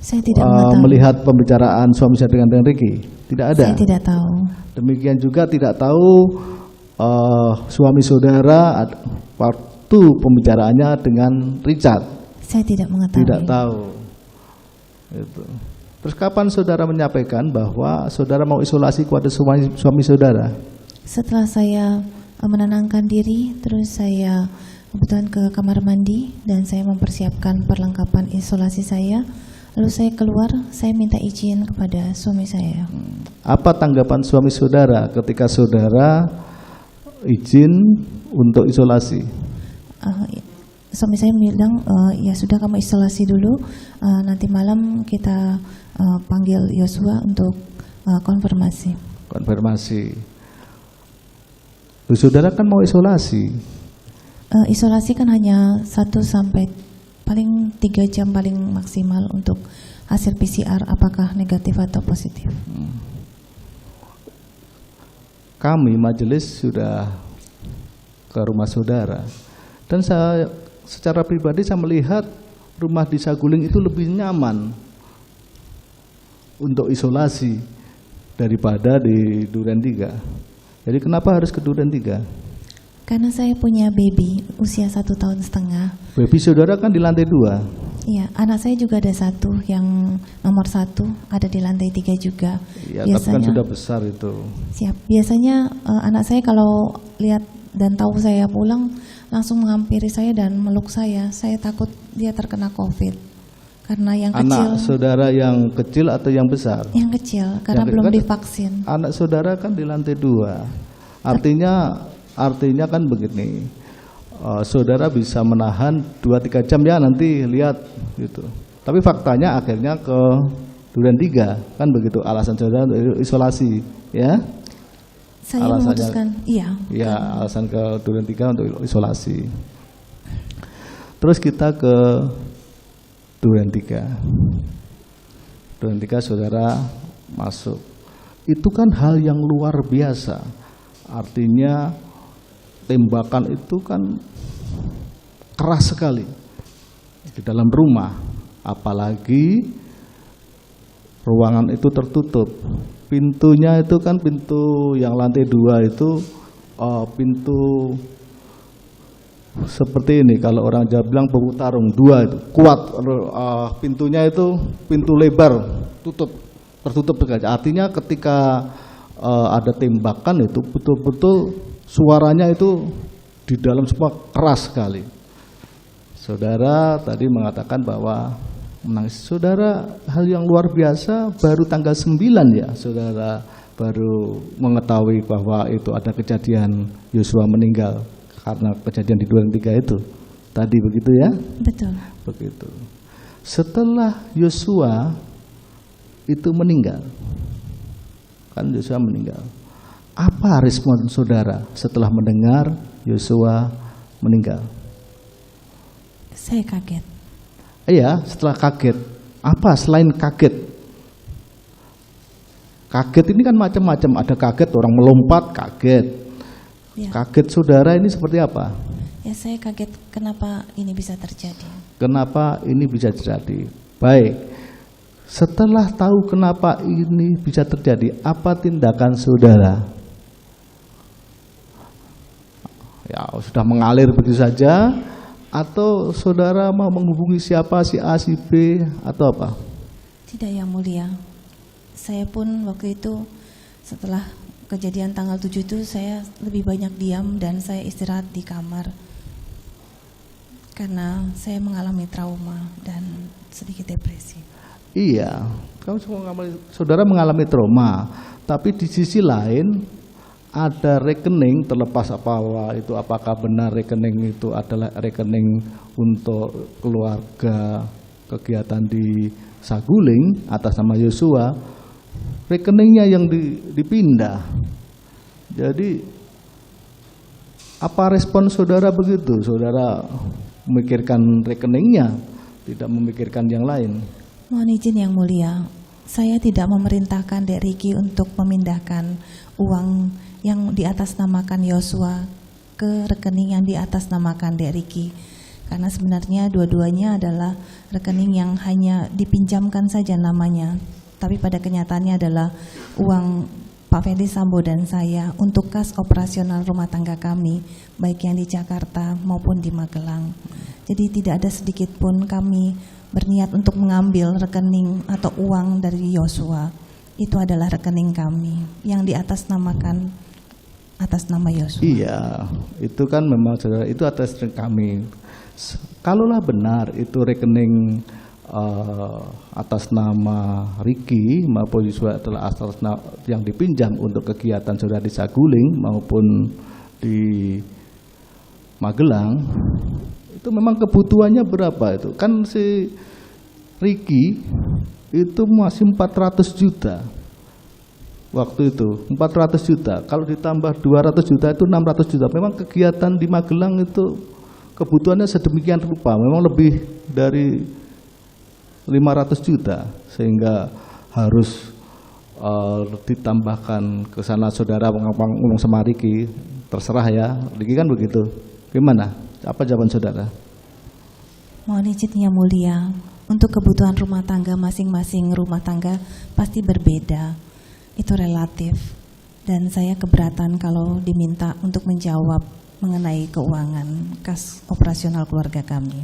Speaker 2: Saya tidak mengetahui.
Speaker 6: melihat pembicaraan suami saya dengan Ricky? Tidak ada.
Speaker 2: Saya tidak tahu.
Speaker 6: Demikian juga tidak tahu suami saudara waktu pembicaraannya dengan Richard.
Speaker 2: Saya tidak mengetahui.
Speaker 6: Tidak tahu. Itu. Terus kapan saudara menyampaikan bahwa saudara mau isolasi kepada suami saudara?
Speaker 2: Setelah saya menenangkan diri, terus saya kebetulan ke kamar mandi dan saya mempersiapkan perlengkapan isolasi saya.
Speaker 4: Lalu saya keluar, saya minta izin kepada suami saya.
Speaker 6: Apa tanggapan suami saudara ketika saudara izin untuk isolasi?
Speaker 4: Suami saya bilang, ya sudah kamu isolasi dulu, nanti malam kita panggil Yosua untuk konfirmasi.
Speaker 6: Konfirmasi. Saudara kan mau isolasi.
Speaker 4: Isolasi kan hanya 1 sampai paling 3 jam paling maksimal untuk hasil PCR apakah negatif atau positif.
Speaker 6: Kami majelis sudah ke rumah saudara dan saya secara pribadi saya melihat rumah di Saguling itu lebih nyaman untuk isolasi daripada di Duren 3. Jadi kenapa harus ke Duren 3?
Speaker 4: Karena saya punya baby usia 1,5 tahun.
Speaker 6: Baby saudara kan di lantai 2.
Speaker 4: Iya, anak saya juga ada 1 yang nomor 1 ada di lantai 3 juga.
Speaker 6: Iya, tapi kan sudah besar itu.
Speaker 4: Siap. Biasanya anak saya kalau lihat dan tahu saya pulang langsung menghampiri saya dan meluk saya. Saya takut dia terkena COVID. Karena yang
Speaker 6: anak
Speaker 4: kecil.
Speaker 6: Saudara yang kecil atau yang besar?
Speaker 4: Yang kecil, karena belum divaksin.
Speaker 6: Anak saudara kan di lantai 2. Artinya kan begini, saudara bisa menahan 2-3 jam ya nanti lihat gitu. Tapi faktanya akhirnya ke Duren 3 kan begitu alasan saudara isolasi ya?
Speaker 4: Saya
Speaker 6: alasannya,
Speaker 4: memutuskan iya.
Speaker 6: Iya, alasan ke Duren 3 untuk isolasi. Terus kita ke Duren 3. Duren 3 saudara masuk. Itu kan hal yang luar biasa. Artinya tembakan itu kan keras sekali di dalam rumah, apalagi ruangan itu tertutup. Pintunya itu kan pintu yang lantai 2 itu pintu seperti ini. Kalau orang Jawa bilang bambu tarung 2 itu kuat. Pintunya itu pintu lebar, tertutup saja. Artinya ketika ada tembakan itu betul-betul suaranya itu di dalam semua keras sekali. Saudara tadi mengatakan bahwa menangis. Saudara hal yang luar biasa baru tanggal 9 ya saudara baru mengetahui bahwa itu ada kejadian Yosua meninggal karena kejadian di Duren 3 itu. Tadi begitu ya?
Speaker 4: Betul.
Speaker 6: Begitu. Setelah Yosua itu meninggal, kan Yosua meninggal. Apa respon saudara setelah mendengar Yosua meninggal?
Speaker 4: Saya kaget.
Speaker 6: Iya, setelah kaget. Apa selain kaget? Kaget ini kan macam-macam. Ada kaget orang melompat, kaget. Ya. Kaget saudara ini seperti apa?
Speaker 4: Ya, saya kaget kenapa ini bisa terjadi.
Speaker 6: Kenapa ini bisa terjadi? Baik. Setelah tahu kenapa ini bisa terjadi, apa tindakan saudara? Ya, sudah mengalir begitu saja atau saudara mau menghubungi siapa, si A, si B atau apa?
Speaker 4: Tidak yang mulia. Saya pun waktu itu setelah kejadian tanggal 7 itu saya lebih banyak diam dan saya istirahat di kamar. Karena saya mengalami trauma dan sedikit depresi. Iya,
Speaker 6: saudara mengalami trauma, tapi di sisi lain ada rekening terlepas apakah benar rekening itu adalah rekening untuk keluarga kegiatan di Saguling atas nama Yosua, rekeningnya yang dipindah. Jadi apa respon saudara begitu? Saudara memikirkan rekeningnya, tidak memikirkan yang lain.
Speaker 4: Mohon izin yang mulia, saya tidak memerintahkan Dek Riki untuk memindahkan uang yang diatasnamakan Yosua ke rekening yang diatasnamakan Dek Riki. Karena sebenarnya dua-duanya adalah rekening yang hanya dipinjamkan saja namanya. Tapi pada kenyataannya adalah uang Pak Ferdi Sambo dan saya untuk kas operasional rumah tangga kami, baik yang di Jakarta maupun di Magelang. Jadi tidak ada sedikit pun kami berniat untuk mengambil rekening atau uang dari Yosua. Itu adalah rekening kami yang diatasnamakan atas nama Yosua. Iya,
Speaker 6: itu kan memang saudara itu atas kami. Kalaulah benar itu rekening atas nama Ricky maupun Yosua adalah atas yang dipinjam untuk kegiatan saudara di Saguling maupun di Magelang, itu memang kebutuhannya berapa itu? Kan si Ricky itu masih 400 juta waktu itu, 400 juta. Kalau ditambah 200 juta itu 600 juta. Memang kegiatan di Magelang itu kebutuhannya sedemikian rupa, memang lebih dari 500 juta, sehingga harus ditambahkan ke sana saudara ngomong sama Riki, terserah ya, Riki kan begitu. Gimana? Apa jawaban saudara?
Speaker 2: Mohon izin yang mulia, untuk kebutuhan rumah tangga masing-masing rumah tangga pasti berbeda, itu relatif, dan saya keberatan kalau diminta untuk menjawab mengenai keuangan kas operasional keluarga kami.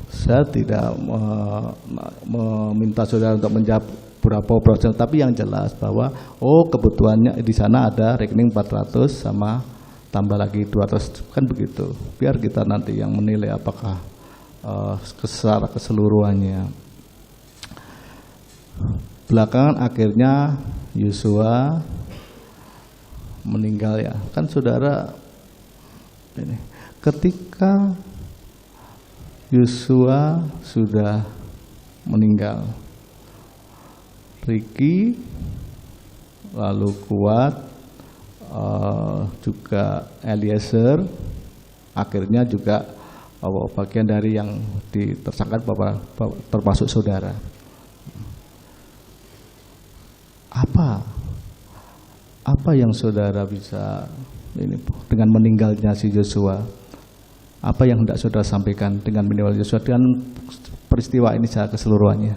Speaker 6: Saya tidak meminta saudara untuk menjawab berapa operasional, tapi yang jelas bahwa kebutuhannya di sana ada rekening 400 sama tambah lagi 200, kan begitu. Biar kita nanti yang menilai apakah secara keseluruhannya. Belakangan akhirnya Yosua meninggal ya, kan saudara ini ketika Yosua sudah meninggal, Ricky lalu Kuat juga Eliezer akhirnya juga bagian dari yang ditersangkakan termasuk saudara. Apa yang saudara bisa ini dengan meninggalnya si Yosua? Apa yang hendak saudara sampaikan dengan meninggal Yosua dengan peristiwa ini secara keseluruhannya?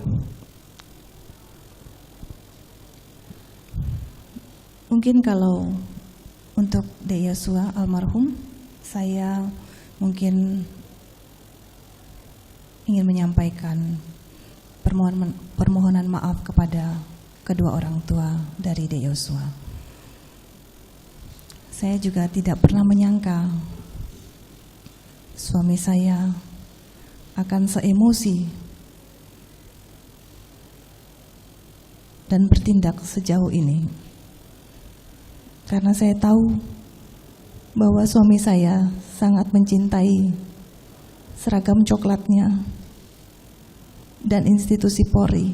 Speaker 2: Mungkin kalau untuk Dek Yosua almarhum, saya mungkin ingin menyampaikan permohonan maaf kepada kedua orang tua dari Dek Yosua. Saya juga tidak pernah menyangka suami saya akan seemosi dan bertindak sejauh ini. Karena saya tahu bahwa suami saya sangat mencintai seragam coklatnya dan institusi Polri.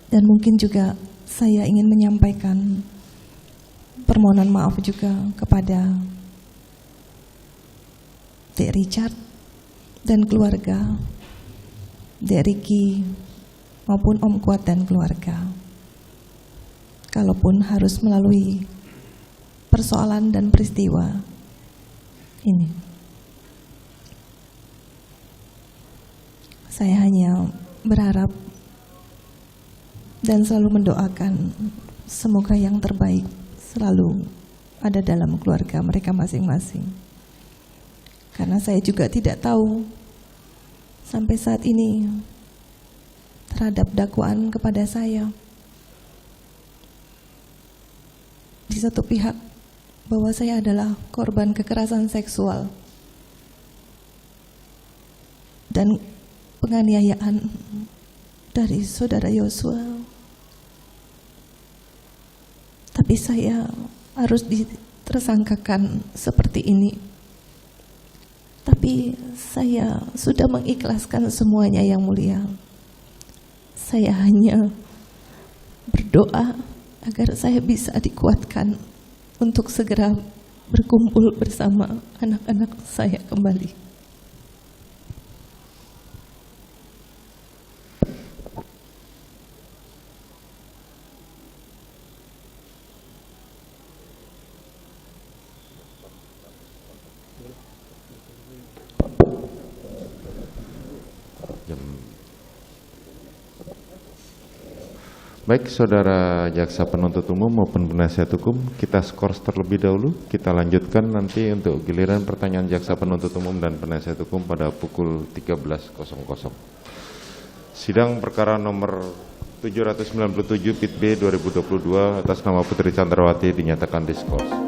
Speaker 2: Dan mungkin juga saya ingin menyampaikan permohonan maaf juga kepada Dek Richard dan keluarga, Dek Ricky maupun Om Kuat dan keluarga. Kalaupun harus melalui persoalan dan peristiwa ini, saya hanya berharap dan selalu mendoakan semoga yang terbaik selalu ada dalam keluarga mereka masing-masing. Karena saya juga tidak tahu sampai saat ini terhadap dakwaan kepada saya. Di satu pihak bahwa saya adalah korban kekerasan seksual dan penganiayaan dari saudara Yosua. Tapi saya harus ditersangkakan seperti ini. Tapi saya sudah mengikhlaskan semuanya yang mulia. Saya hanya berdoa agar saya bisa dikuatkan untuk segera berkumpul bersama anak-anak saya kembali.
Speaker 1: Baik, saudara jaksa penuntut umum maupun penasihat hukum, kita skors terlebih dahulu. Kita lanjutkan nanti untuk giliran pertanyaan jaksa penuntut umum dan penasihat hukum pada pukul 13.00. Sidang perkara nomor 797 Pit B 2022 atas nama Putri Chandrawati dinyatakan diskors.